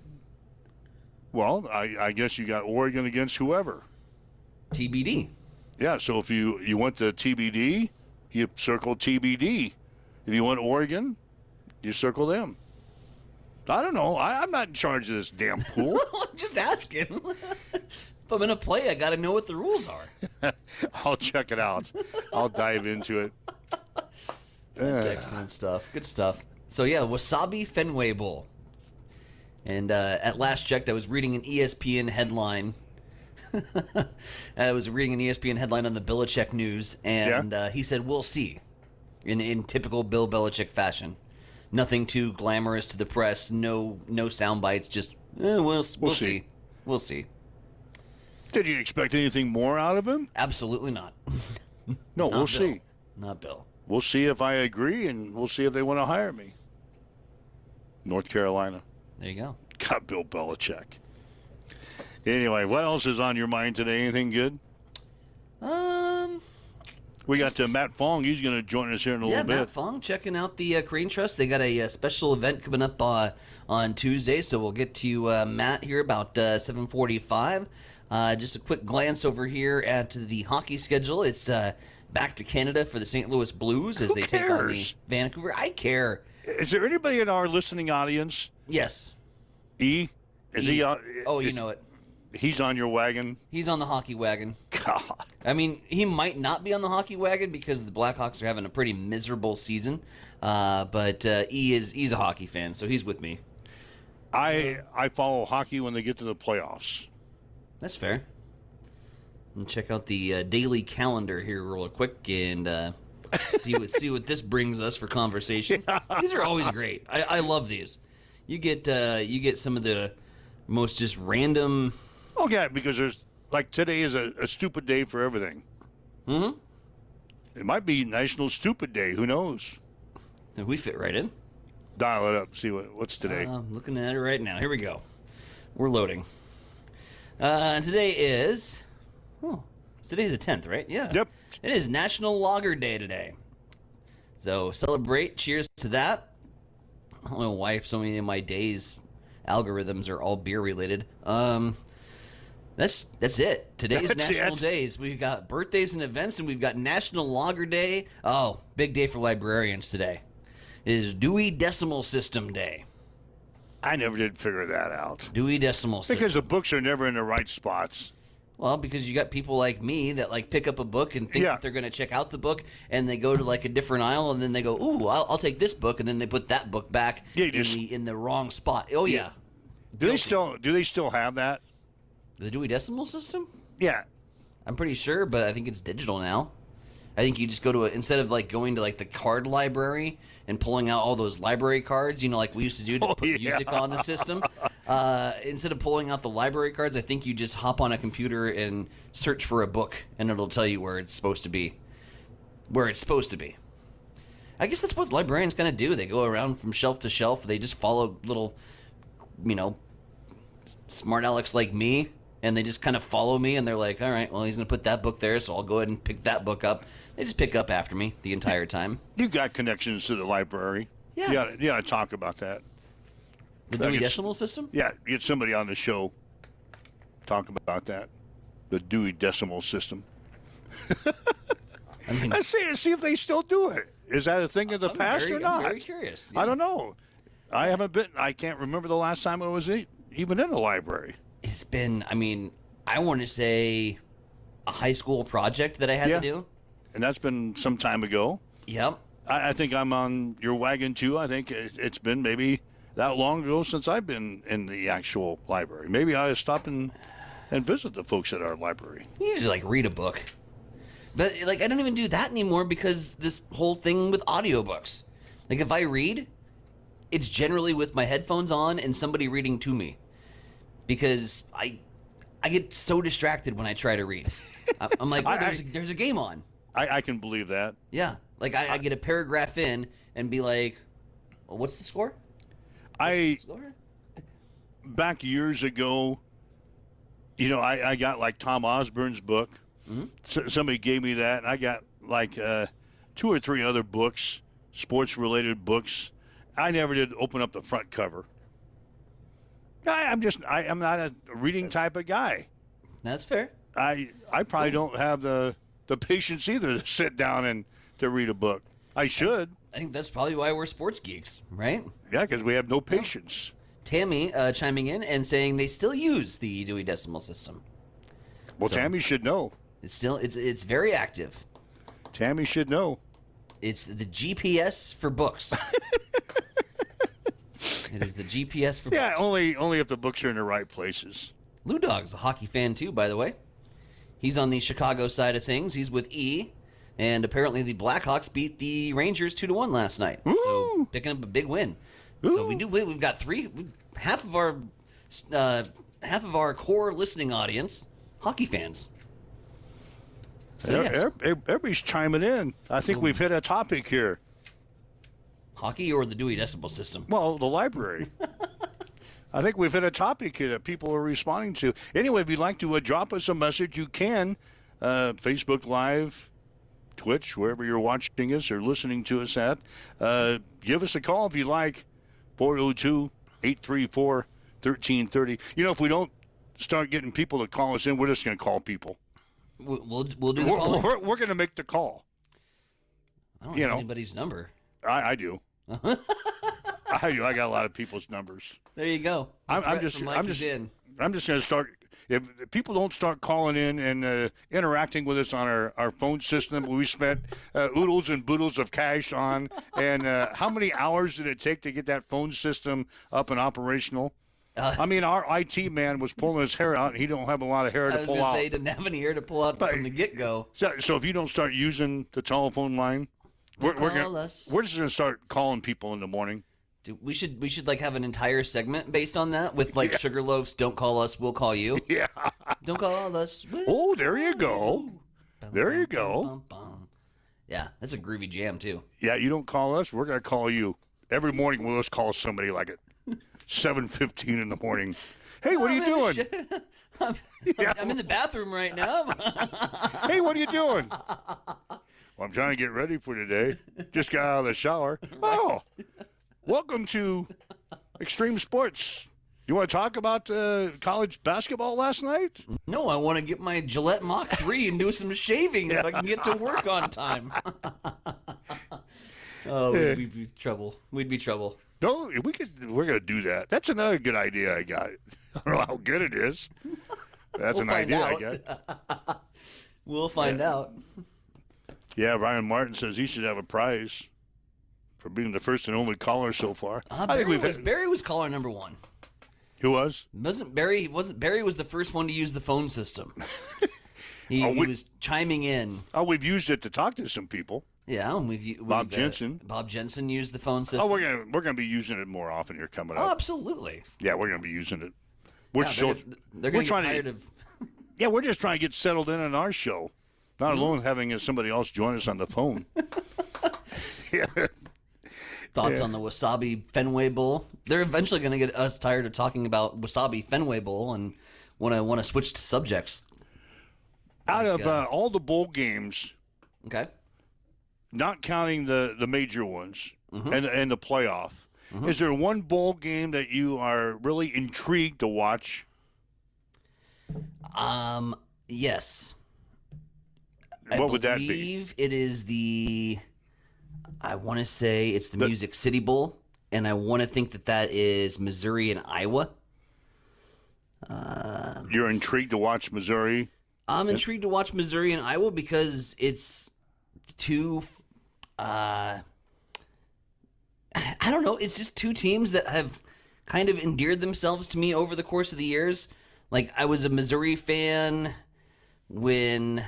Well, I guess you got Oregon against whoever. TBD. Yeah, so if you went to TBD, you circle TBD. If you want Oregon, you circle them. I don't know. I'm not in charge of this damn pool. I'm just asking. If I'm going to play, I got to know what the rules are. I'll check it out. I'll dive into it. That's excellent stuff. Good stuff. So, yeah, Wasabi Fenway Bowl. And at last checked, I was reading an ESPN headline. I was reading an ESPN headline on the Belichick News, and he said, "We'll see," in typical Bill Belichick fashion. Nothing too glamorous to the press. No sound bites. Just we'll see. We'll see. Did you expect anything more out of him? Absolutely not. No, we'll see. Not Bill. We'll see if I agree, and we'll see if they want to hire me. North Carolina. There you go. Got Bill Belichick. Anyway, what else is on your mind today? Anything good? We got Matt Fong. He's going to join us here in a little bit. Yeah, Matt Fong checking out the Crane Trust. They got a special event coming up on Tuesday, so we'll get to Matt here about 7:45. Just a quick glance over here at the hockey schedule. It's back to Canada for the St. Louis Blues as they take on the Vancouver. I care. Is there anybody in our listening audience? Yes. Is he on? Oh, you know it. He's on your wagon? He's on the hockey wagon. God. I mean, he might not be on the hockey wagon because the Blackhawks are having a pretty miserable season. But he's a hockey fan, so he's with me. I follow hockey when they get to the playoffs. That's fair. And check out the daily calendar here real quick and see what this brings us for conversation. These are always great. I love these. You get some of the most just random. Oh yeah, because there's like today is a stupid day for everything. Mm-hmm. It might be National Stupid Day. Who knows? And we fit right in. Dial it up. See what's today. I'm looking at it right now. Here we go. We're loading. Today is. Today's the 10th, right? Yeah. Yep. It is National Lager Day today. So celebrate. Cheers to that. I don't know why so many of my days algorithms are all beer related. That's it. Today's National Days. We've got birthdays and events, and we've got National Lager Day. Oh, big day for librarians today. It is Dewey Decimal System Day. I never did figure that out. Dewey Decimal System. Because the books are never in the right spots. Well, because you got people like me that like pick up a book and think that they're going to check out the book, and they go to like a different aisle, and then they go, "Ooh, I'll take this book," and then they put that book back in the wrong spot. Oh yeah. Do they still have that? The Dewey Decimal System? Yeah. I'm pretty sure, but I think it's digital now. I think you just go to instead of like going to like the card library and pulling out all those library cards, like we used to do to put music on the system. Instead of pulling out the library cards, I think you just hop on a computer and search for a book, and it'll tell you where it's supposed to be. Where it's supposed to be. I guess that's what librarians kind of do. They go around from shelf to shelf. They just follow little, smart Alex like me. And they just kind of follow me, and they're like, all right, well, he's going to put that book there, so I'll go ahead and pick that book up. They just pick up after me the entire time. You got connections to the library. Yeah. You got to talk about that. The Dewey Decimal System? Yeah, get somebody on the show talk about that. The Dewey Decimal System. Let's see if they still do it. Is that a thing of the past or not? I'm very curious. Yeah. I don't know. I can't remember the last time I was even in the library. It's been, I want to say a high school project that I had to do. And that's been some time ago. Yep. I think I'm on your wagon, too. I think it's been maybe that long ago since I've been in the actual library. Maybe I stop and visit the folks at our library. You usually, like, read a book. But, like, I don't even do that anymore because this whole thing with audiobooks. Like, if I read, it's generally with my headphones on and somebody reading to me. Because I get so distracted when I try to read. I'm like, there's a game on. I can believe that. Yeah. Like, I get a paragraph in and be like, well, what's the score? Back years ago, I got like Tom Osborne's book. Mm-hmm. Somebody gave me that, and I got like 2 or 3 other books, sports-related books. I never did open up the front cover. I'm not a reading type of guy. That's fair. I probably don't have the patience either to sit down and to read a book. I should. I think that's probably why we're sports geeks, right? Yeah, because we have no patience. Tammy chiming in and saying they still use the Dewey Decimal System. Well, so, Tammy should know. It's very active. Tammy should know. It's the GPS for books. It is the GPS for books. Yeah, only if the books are in the right places. Lou Dog's a hockey fan too, by the way. He's on the Chicago side of things. He's with E, and apparently the Blackhawks beat the Rangers 2-1 last night. Ooh. So picking up a big win. Ooh. So we've got half of our core listening audience, hockey fans. So, yes. Everybody's chiming in. I think we've hit a topic here. Hockey or the Dewey Decimal System? Well, the library. I think we've hit a topic here that people are responding to. Anyway, if you'd like to drop us a message, you can. Facebook Live, Twitch, wherever you're watching us or listening to us at. Give us a call if you like. 402-834-1330. If we don't start getting people to call us in, we're just going to call people. We'll do the call. We're going to make the call. I don't know anybody's number. I do. I do. I got a lot of people's numbers. There you go. I'm just going to start. If people don't start calling in and interacting with us on our phone system, we spent oodles and boodles of cash on, and how many hours did it take to get that phone system up and operational? Our IT man was pulling his hair out, and he don't have a lot of hair to pull out. I was going to say, he didn't have any hair to pull out from the get-go. So if you don't start using the telephone line, we're just going to start calling people in the morning. Dude, we should like have an entire segment based on that with like Sugarloaf's "Don't Call Us, We'll Call You." Yeah. Don't call us. Oh, there you go. There you go. Yeah, that's a groovy jam too. Yeah, you don't call us, we're gonna call you. Every morning we'll just call somebody like at 7:15 in the morning. Hey, what are you doing? I'm in the bathroom right now. Hey, what are you doing? Well, I'm trying to get ready for today. Just got out of the shower. Oh. Welcome to Extreme Sports. You want to talk about college basketball last night? No, I want to get my Gillette Mach 3 and do some shaving so I can get to work on time. Oh, we'd be trouble. We'd be trouble. No, we're going to do that. That's another good idea I got. I don't know how good it is. That's an idea I got. We'll find out. Yeah, Ryan Martin says he should have a prize for being the first and only caller so far. Barry was caller number 1. Who was? Barry was the first one to use the phone system. He was chiming in. Oh, we've used it to talk to some people. Yeah, and Bob Jensen. Bob Jensen used the phone system. Oh, we're gonna be using it more often here coming up. Oh, absolutely. Yeah, we're gonna be using it. They're gonna get tired of. Yeah, we're just trying to get settled in on our show, not alone having somebody else join us on the phone. Yeah. Thoughts on the Wasabi Fenway Bowl? They're eventually going to get us tired of talking about Wasabi Fenway Bowl and want to switch to subjects. Out of all the bowl games, okay, not counting the major ones and the playoff, is there one bowl game that you are really intrigued to watch? Yes. What would that be? I believe it is I want to say it's the Music City Bowl, and I want to think that is Missouri and Iowa. You're intrigued to watch Missouri? I'm intrigued to watch Missouri and Iowa because it's two I don't know. It's just two teams that have kind of endeared themselves to me over the course of the years. Like, I was a Missouri fan when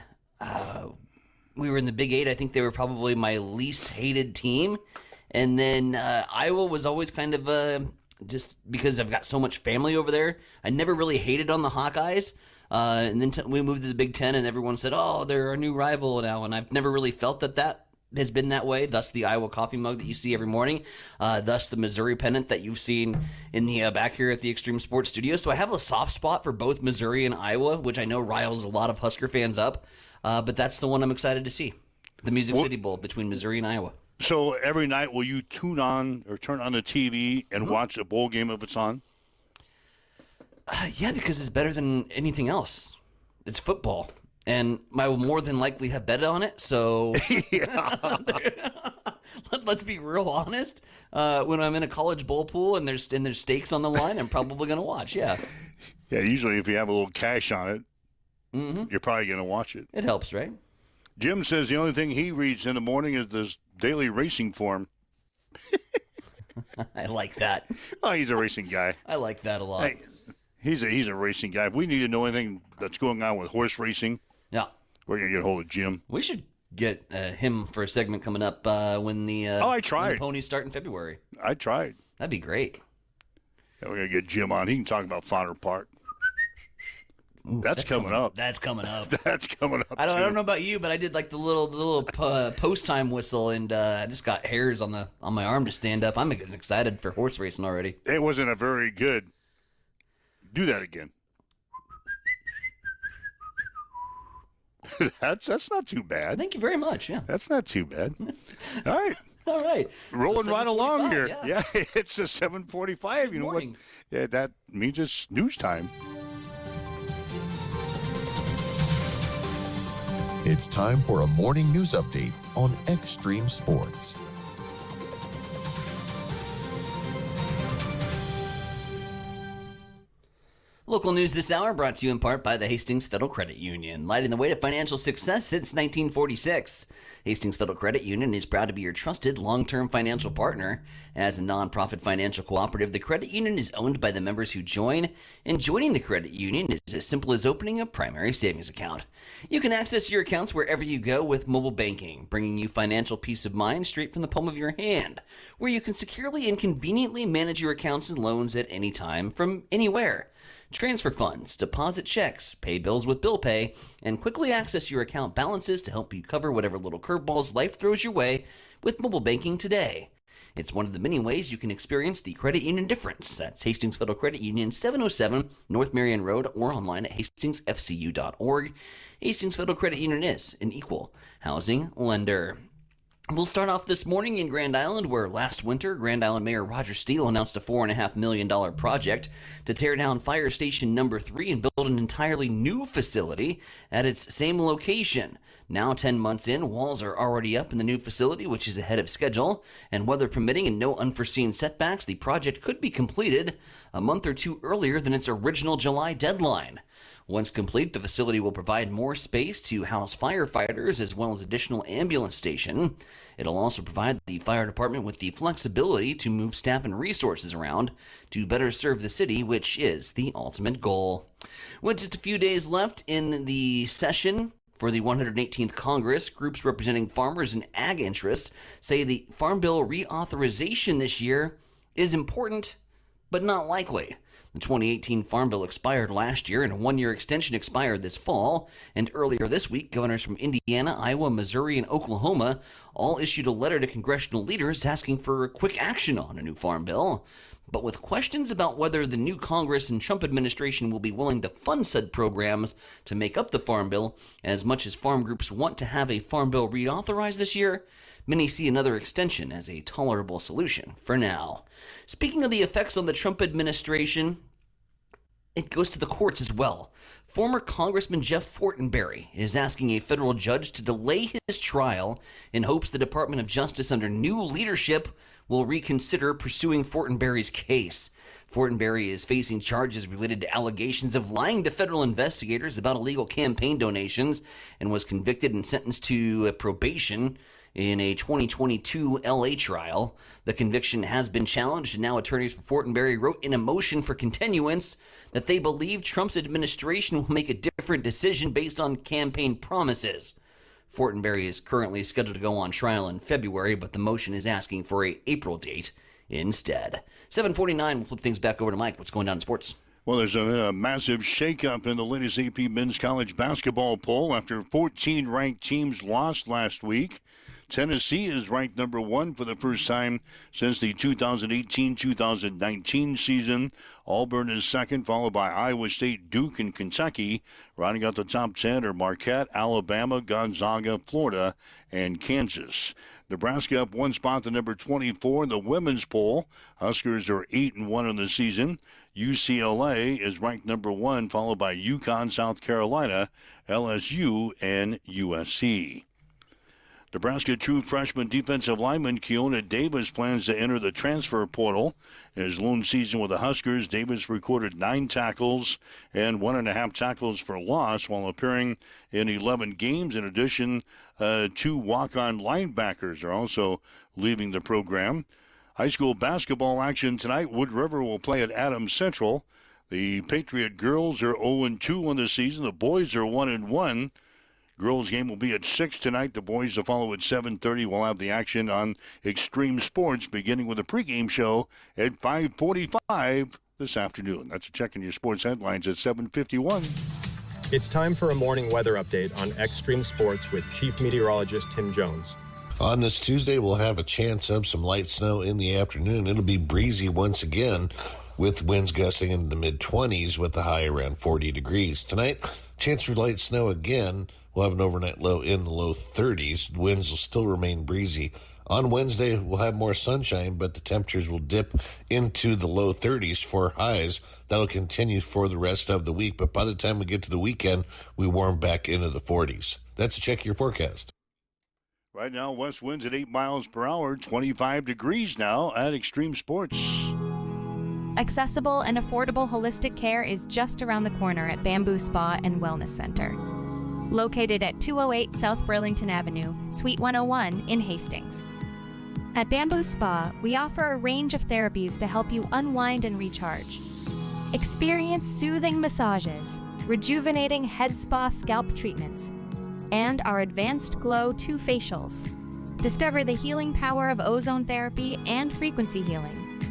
we were in the Big Eight. I think they were probably my least hated team. And then Iowa was always kind of just because I've got so much family over there. I never really hated on the Hawkeyes. And then we moved to the Big Ten, and everyone said, oh, they're our new rival now. And I've never really felt that has been that way. Thus the Iowa coffee mug that you see every morning. Thus the Missouri pennant that you've seen in the back here at the Extreme Sports Studio. So I have a soft spot for both Missouri and Iowa, which I know riles a lot of Husker fans up. But that's the one I'm excited to see. The Music City Bowl between Missouri and Iowa. So every night, will you tune on or turn on the TV and watch a bowl game if it's on? Yeah, because it's better than anything else. It's football. And I will more than likely have bet on it, so let's be real honest. When I'm in a college bowl pool and there's stakes on the line, I'm probably going to watch, yeah. Yeah, usually if you have a little cash on it, you're probably going to watch it. It helps, right? Jim says the only thing he reads in the morning is this daily racing form. I like that. Oh, he's a racing guy. I like that a lot. Hey, he's a racing guy. If we need to know anything that's going on with horse racing, yeah, we're going to get a hold of Jim. We should get him for a segment coming up when the I tried. when the ponies start in February. I tried. That'd be great. Yeah, we're going to get Jim on. He can talk about Fowler Park. That's coming up. That's coming up. That's coming up. I don't know about you, but I did like the little post time whistle, and I just got hairs on my arm to stand up. I'm getting excited for horse racing already. It wasn't a very good. Do that again. That's not too bad. Thank you very much. Yeah, that's not too bad. All right. All right. Rolling So right along here. yeah. It's a 7:45. You know what? Yeah, that means it's news time. It's time for a morning news update on Extreme Sports. Local news this hour brought to you in part by the Hastings Federal Credit Union, lighting the way to financial success since 1946. Hastings Federal Credit Union is proud to be your trusted long-term financial partner. As a nonprofit financial cooperative, the credit union is owned by the members who join, and joining the credit union is as simple as opening a primary savings account. You can access your accounts wherever you go with mobile banking, bringing you financial peace of mind straight from the palm of your hand, where you can securely and conveniently manage your accounts and loans at any time from anywhere. Transfer funds, deposit checks, pay bills with bill pay, and quickly access your account balances to help you cover whatever little curveballs life throws your way with mobile banking today. It's one of the many ways you can experience the credit union difference. That's Hastings Federal Credit Union, 707 North Marion Road, or online at hastingsfcu.org. Hastings Federal Credit Union is an equal housing lender. We'll start off this morning in Grand Island, where last winter, Grand Island Mayor Roger Steele announced a $4.5 million project to tear down Fire Station Number 3 and build an entirely new facility at its same location. Now, 10 months in, walls are already up in the new facility, which is ahead of schedule, and weather permitting and no unforeseen setbacks, the project could be completed a month or two earlier than its original July deadline. Once complete, the facility will provide more space to house firefighters as well as additional ambulance station. It'll also provide the fire department with the flexibility to move staff and resources around to better serve the city, which is the ultimate goal. With just a few days left in the session for the 118th Congress, groups representing farmers and ag interests say the Farm Bill reauthorization this year is important, but not likely. The 2018 Farm Bill expired last year, and a one-year extension expired this fall. And earlier this week, governors from Indiana, Iowa, Missouri, and Oklahoma all issued a letter to congressional leaders asking for quick action on a new Farm Bill. But with questions about whether the new Congress and Trump administration will be willing to fund said programs to make up the Farm Bill, as much as farm groups want to have a Farm Bill reauthorized this year, many see another extension as a tolerable solution for now. Speaking of the effects on the Trump administration, it goes to the courts as well. Former Congressman Jeff Fortenberry is asking a federal judge to delay his trial in hopes the Department of Justice under new leadership will reconsider pursuing Fortenberry's case. Fortenberry is facing charges related to allegations of lying to federal investigators about illegal campaign donations and was convicted and sentenced to probation in a 2022 LA trial. The conviction has been challenged, and now attorneys for Fortenberry wrote in a motion for continuance that they believe Trump's administration will make a different decision based on campaign promises. Fortenberry is currently scheduled to go on trial in February, but the motion is asking for an April date instead. 7:49, we'll flip things back over to Mike. What's going down in sports? Well, there's a massive shakeup in the latest AP men's college basketball poll after 14 ranked teams lost last week. Tennessee is ranked number 1 for the first time since the 2018-2019 season. Auburn is second, followed by Iowa State, Duke, and Kentucky. Rounding out the top 10 are Marquette, Alabama, Gonzaga, Florida, and Kansas. Nebraska up 1 spot to number 24 in the women's poll. Huskers are 8-1 in the season. UCLA is ranked number 1, followed by UConn, South Carolina, LSU, and USC. Nebraska true freshman defensive lineman Keona Davis plans to enter the transfer portal. In his lone season with the Huskers, Davis recorded 9 tackles and 1.5 tackles for loss while appearing in 11 games. In addition, 2 walk-on linebackers are also leaving the program. High school basketball action tonight. Wood River will play at Adams Central. The Patriot girls are 0-2 on the season. The boys are 1-1. Girls game will be at 6 tonight. The boys to follow at 7:30. We'll have the action on Extreme Sports, beginning with a pregame show at 5:45 this afternoon. That's a check in your sports headlines at 7:51. It's time for a morning weather update on Extreme Sports with Chief Meteorologist Tim Jones. On this Tuesday, we'll have a chance of some light snow in the afternoon. It'll be breezy once again, with winds gusting in the mid-20s with the high around 40 degrees. Tonight, chance for light snow again. We'll have an overnight low in the low 30s. Winds will still remain breezy. On Wednesday, we'll have more sunshine, but the temperatures will dip into the low 30s for highs. That'll continue for the rest of the week, but by the time we get to the weekend, we warm back into the 40s. That's a check of your forecast. Right now, west winds at 8 miles per hour, 25 degrees now at Extreme Sports. Accessible and affordable holistic care is just around the corner at Bamboo Spa and Wellness Center. Located at 208 South Burlington Avenue, Suite 101 in Hastings. At Bamboo Spa, we offer a range of therapies to help you unwind and recharge. Experience soothing massages, rejuvenating head spa scalp treatments, and our Advanced Glow 2 facials. Discover the healing power of ozone therapy and frequency healing.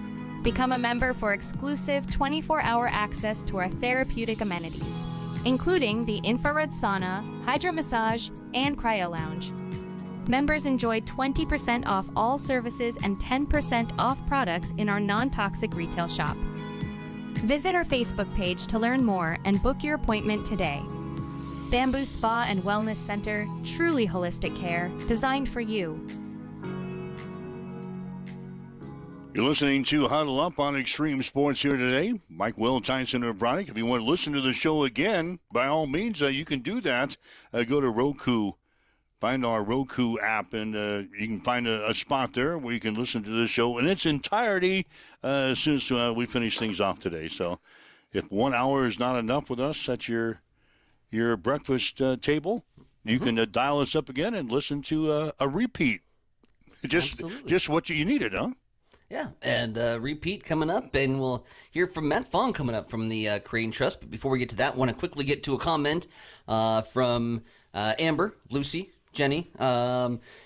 Become a member for exclusive 24-hour access to our therapeutic amenities, including the infrared sauna, hydro massage, and cryo lounge. Members enjoy 20% off all services and 10% off products in our non-toxic retail shop. Visit our Facebook page to learn more and book your appointment today. Bamboo Spa and Wellness Center, truly holistic care, designed for you. You're listening to Huddle Up on Extreme Sports here today. Mike Will, Tyson, or Bronick. If you want to listen to the show again, by all means, you can do that. Go to Roku. Find our Roku app, and you can find a spot there where you can listen to the show in its entirety as soon as we finish things off today. So if 1 hour is not enough with us at your breakfast table, you can dial us up again and listen to a repeat. Just what you needed, huh? Yeah, and repeat coming up, and we'll hear from Matt Fong coming up from the Crane Trust. But before we get to that, I want to quickly get to a comment from Amber, Lucy, Jenny.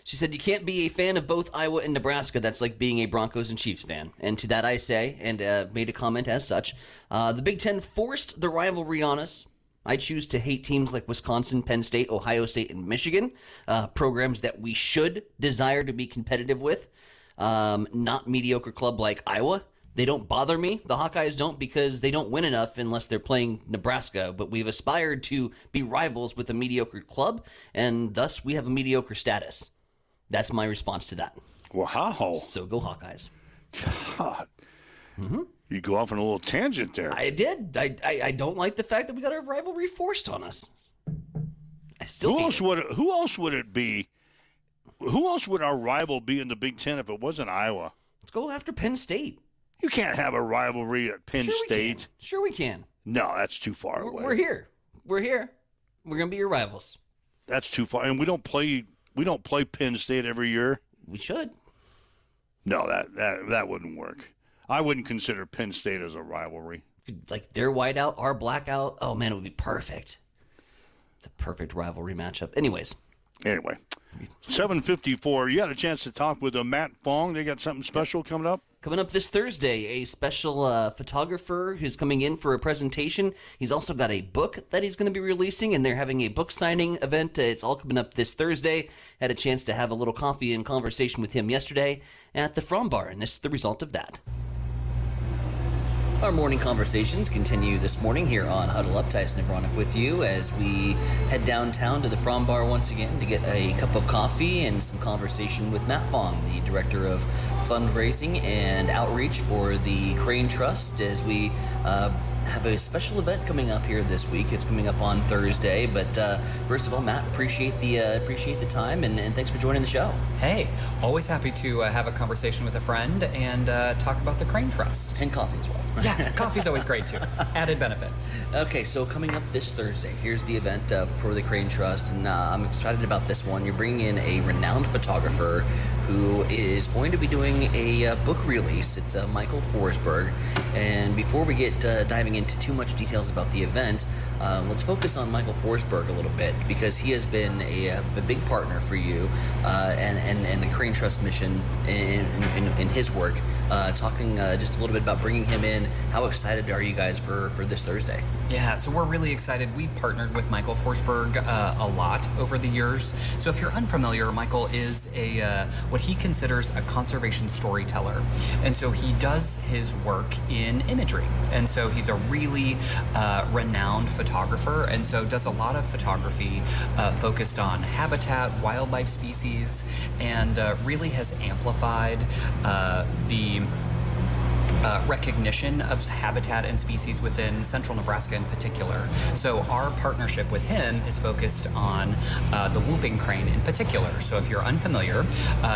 She said, you can't be a fan of both Iowa and Nebraska. That's like being a Broncos and Chiefs fan. And to that I say, and made a comment as such, the Big Ten forced the rivalry on us. I choose to hate teams like Wisconsin, Penn State, Ohio State, and Michigan, programs that we should desire to be competitive with. Not mediocre club like Iowa. They don't bother me. The Hawkeyes don't, because they don't win enough unless they're playing Nebraska. But we've aspired to be rivals with a mediocre club, and thus we have a mediocre status. That's my response to that. Wow. So go Hawkeyes. God. Mm-hmm. You go off on a little tangent there. I did. I don't like the fact that we got our rivalry forced on us. I still Who else would it be? Who else would our rival be in the Big Ten if it wasn't Iowa? Let's go after Penn State. You can't have a rivalry at Penn State. Sure we can. No, that's too far away. We're here. We're going to be your rivals. That's too far. And we don't play We don't play Penn State every year. We should. No, that wouldn't work. I wouldn't consider Penn State as a rivalry. Like their whiteout, our blackout. Oh, man, it would be perfect. It's a perfect rivalry matchup. Anyway, 7:54. You got a chance to talk with Matt Fong. They got something special coming up? Coming up this Thursday, a special photographer who's coming in for a presentation. He's also got a book that he's going to be releasing, and they're having a book signing event. It's all coming up this Thursday. Had a chance to have a little coffee and conversation with him yesterday at the From Bar, and this is the result of that. Our morning conversations continue this morning here on Huddle Up. Tyson and Veronica with you as we head downtown to the From Bar once again to get a cup of coffee and some conversation with Matt Fong, the Director of Fundraising and Outreach for the Crane Trust, as we have a special event coming up here this week. It's coming up on Thursday, but first of all, Matt, appreciate the time and thanks for joining the show. Hey, always happy to have a conversation with a friend and talk about the Crane Trust. And coffee as well. Yeah, coffee's always great too. Added benefit. Okay, so coming up this Thursday, here's the event for the Crane Trust, and I'm excited about this one. You're bringing in a renowned photographer who is going to be doing a book release. It's Michael Forsberg, and before we get diving into too much details about the event, let's focus on Michael Forsberg a little bit, because he has been a big partner for you and the Crane Trust mission in his work. Talking just a little bit about bringing him in. How excited are you guys for this Thursday? Yeah, so we're really excited. We've partnered with Michael Forsberg a lot over the years. So if you're unfamiliar, Michael is what he considers a conservation storyteller. And so he does his work in imagery. And so he's a really renowned photographer, and so does a lot of photography focused on habitat, wildlife species, and really has amplified the recognition of habitat and species within central Nebraska in particular. So our partnership with him is focused on the whooping crane in particular. So if you're unfamiliar,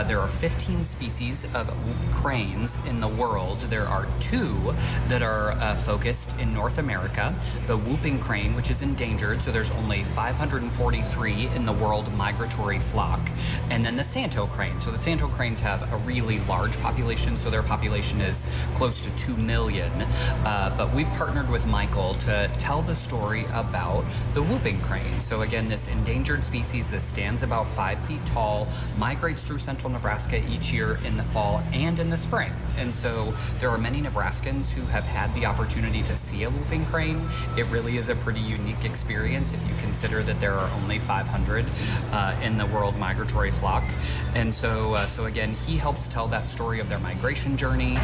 there are 15 species of cranes in the world. There are 2 that are focused in North America. The whooping crane, which is endangered, so there's only 543 in the world migratory flock. And then the Santo crane. So the Santo cranes have a really large population, so their population is close to 2 million, but we've partnered with Michael to tell the story about the whooping crane. So again, this endangered species that stands about 5 feet tall, migrates through central Nebraska each year in the fall and in the spring. And so there are many Nebraskans who have had the opportunity to see a whooping crane. It really is a pretty unique experience if you consider that there are only 500 in the world migratory flock. And so again, he helps tell that story of their migration journey,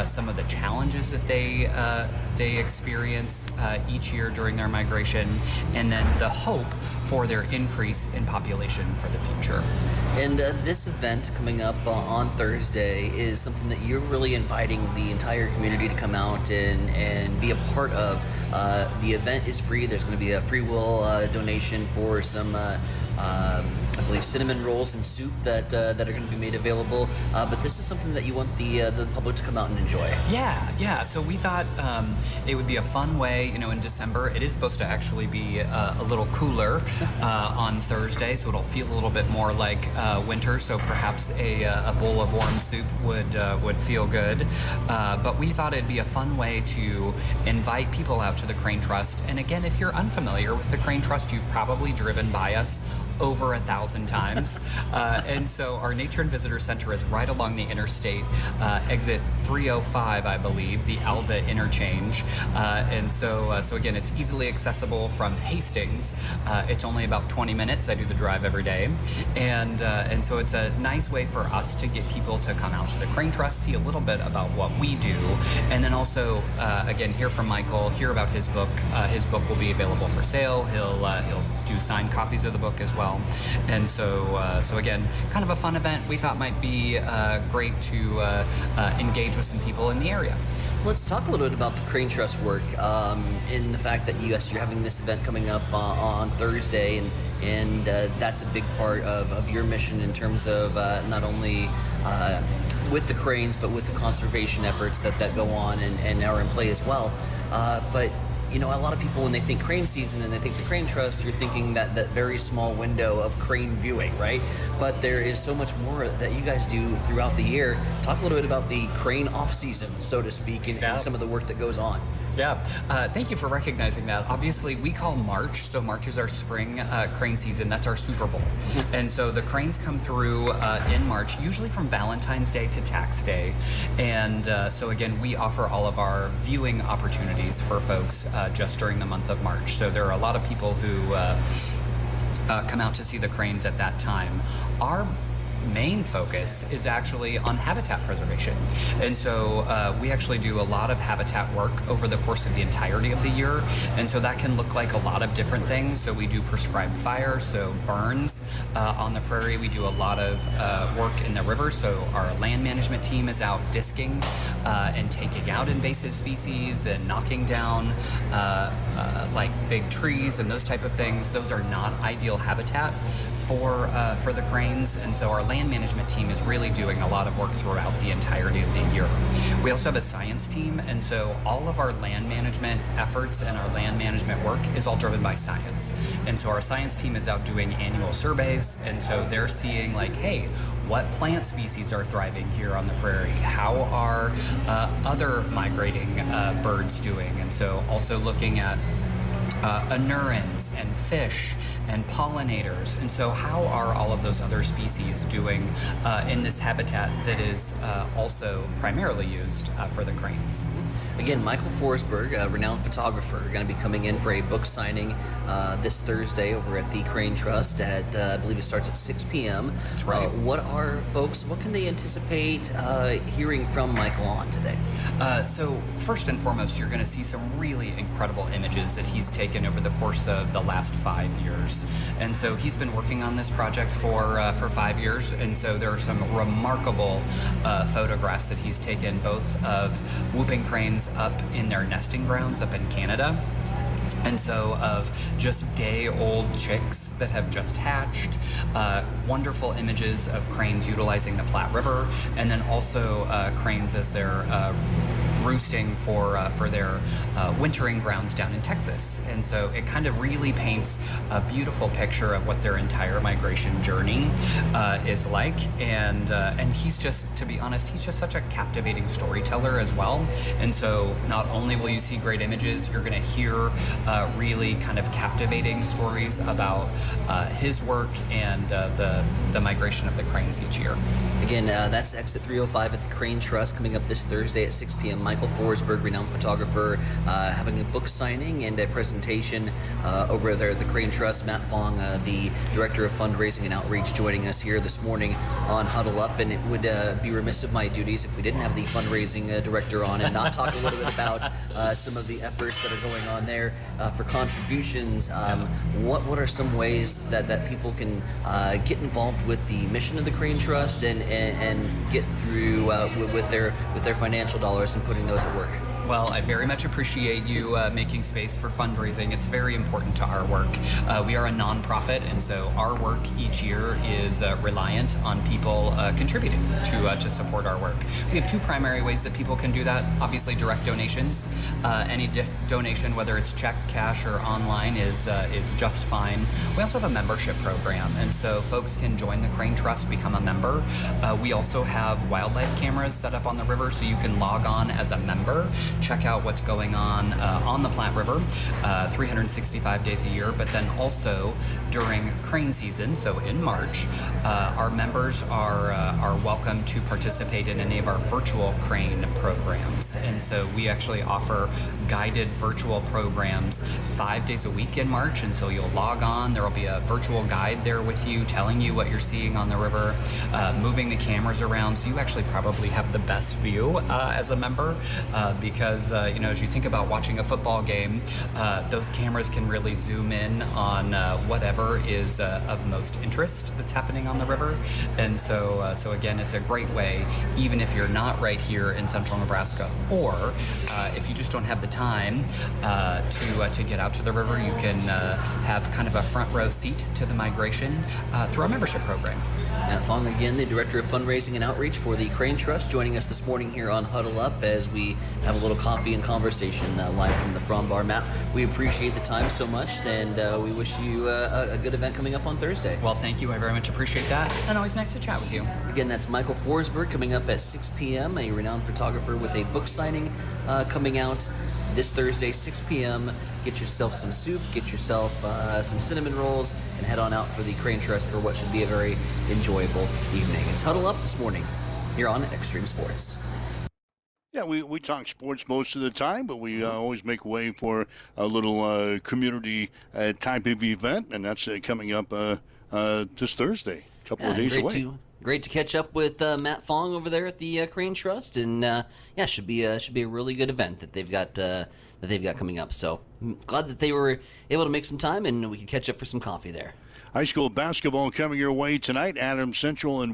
some of the challenges that they experience each year during their migration, and then the hope for their increase in population for the future. And this event coming up on Thursday is something that you're really inviting the entire community to come out and be a part of. The event is free. There's going to be a free will donation for some I believe cinnamon rolls and soup that are going to be made available. But this is something that you want the public to come out and enjoy. Yeah. So we thought it would be a fun way. In December, it is supposed to actually be a little cooler on Thursday, so it'll feel a little bit more like winter. So perhaps a bowl of warm soup would feel good. But we thought it'd be a fun way to invite people out to the Crane Trust. And again, if you're unfamiliar with the Crane Trust, you've probably driven by us over 1,000 times. And so our Nature and Visitor Center is right along the interstate, exit 305, I believe, the Alda interchange. And so again, it's easily accessible from Hastings. It's only about 20 minutes. I do the drive every day. And so it's a nice way for us to get people to come out to the Crane Trust, see a little bit about what we do, and then also, again, hear from Michael, hear about his book. His book will be available for sale. He'll do signed copies of the book as well. And so again, kind of a fun event we thought might be great to engage with some people in the area. Let's talk a little bit about the Crane Trust work in the fact that you're having this event coming up on Thursday, and that's a big part of your mission in terms of not only with the cranes, but with the conservation efforts that go on and are in play as well. But a lot of people, when they think crane season and they think the Crane Trust, you're thinking that very small window of crane viewing, right? But there is so much more that you guys do throughout the year. Talk a little bit about the crane off season, so to speak, and some of the work that goes on. Yeah, thank you for recognizing that. Obviously, we call March, so March is our spring crane season. That's our Super Bowl. And so the cranes come through in March, usually from Valentine's Day to Tax Day. And so again, we offer all of our viewing opportunities for folks just during the month of March. So there are a lot of people who come out to see the cranes at that time. Our main focus is actually on habitat preservation. And so we actually do a lot of habitat work over the course of the entirety of the year. And so that can look like a lot of different things. So we do prescribed fire, so burns on the prairie. We do a lot of work in the river. So our land management team is out disking and taking out invasive species and knocking down like big trees and those type of things. Those are not ideal habitat for the cranes. And so our land management team is really doing a lot of work throughout the entirety of the year. We also have a science team, and so all of our land management efforts and our land management work is all driven by science. And so our science team is out doing annual surveys, and so they're seeing like, hey, what plant species are thriving here on the prairie? How are other migrating birds doing? And so also looking at anurans and fish and pollinators. And so how are all of those other species doing in this habitat that is also primarily used for the cranes? Again, Michael Forsberg, a renowned photographer, going to be coming in for a book signing this Thursday over at the Crane Trust at, I believe it starts at 6 p.m. That's right. What can they anticipate hearing from Michael on today? So first and foremost, you're going to see some really incredible images that he's taken over the course of the last 5 years. And so he's been working on this project for 5 years. And so there are some remarkable photographs that he's taken, both of whooping cranes up in their nesting grounds up in Canada. And so of just day-old chicks that have just hatched, wonderful images of cranes utilizing the Platte River, and then also cranes as they're roosting for their wintering grounds down in Texas. And so it kind of really paints a beautiful picture of what their entire migration journey is like. And he's just, to be honest, he's just such a captivating storyteller as well. And so not only will you see great images, you're going to hear really kind of captivating stories about his work and the migration of the cranes each year. Again, that's exit 305 at the Crane Trust coming up this Thursday at 6 p.m. Michael Forsberg, renowned photographer, having a book signing and a presentation over there at the Crane Trust. Matt Fong, the Director of Fundraising and Outreach, joining us here this morning on Huddle Up. And it would be remiss of my duties if we didn't have the fundraising director on and not talk a little bit about some of the efforts that are going on there for contributions. What are some ways that people can get involved with the mission of the Crane Trust and get through with their financial dollars and putting those at work? Well, I very much appreciate you making space for fundraising. It's very important to our work. We are a nonprofit, and so our work each year is reliant on people contributing to support our work. We have two primary ways that people can do that. Obviously, direct donations. Any donation, whether it's check, cash, or online, is just fine. We also have a membership program, and so folks can join the Crane Trust, become a member. We also have wildlife cameras set up on the river, so you can log on as a member, check out what's going on the Platte River 365 days a year, but then also during crane season, so in March, our members are welcome to participate in any of our virtual crane programs. And so we actually offer guided virtual programs 5 days a week in March, and so you'll log on, there will be a virtual guide there with you telling you what you're seeing on the river, moving the cameras around, so you actually probably have the best view as a member because as you think about watching a football game, those cameras can really zoom in on whatever is of most interest that's happening on the river. And so again, it's a great way, even if you're not right here in central Nebraska, or if you just don't have the time to get out to the river, you can have kind of a front row seat to the migration through our membership program. Matt Fong, again, the Director of Fundraising and Outreach for the Crane Trust, joining us this morning here on Huddle Up as we have a little coffee and conversation live from the From Bar. Matt, we appreciate the time so much, and we wish you a good event coming up on Thursday. Well, thank you. I very much appreciate that, and always nice to chat with you. Again, that's Michael Forsberg coming up at 6 p.m., a renowned photographer with a book signing coming out this Thursday, 6 p.m. Get yourself some soup, get yourself some cinnamon rolls, and head on out for the Crane Trust for what should be a very enjoyable evening. It's Huddle Up this morning here on Extreme Sports. Yeah, we talk sports most of the time, but we always make way for a little community type of event, and that's coming up this Thursday, a couple of days away. Great to catch up with Matt Fong over there at the Crane Trust, and should be a really good event that they've got coming up. So I'm glad that they were able to make some time, and we could catch up for some coffee there. High school basketball coming your way tonight. Adams Central and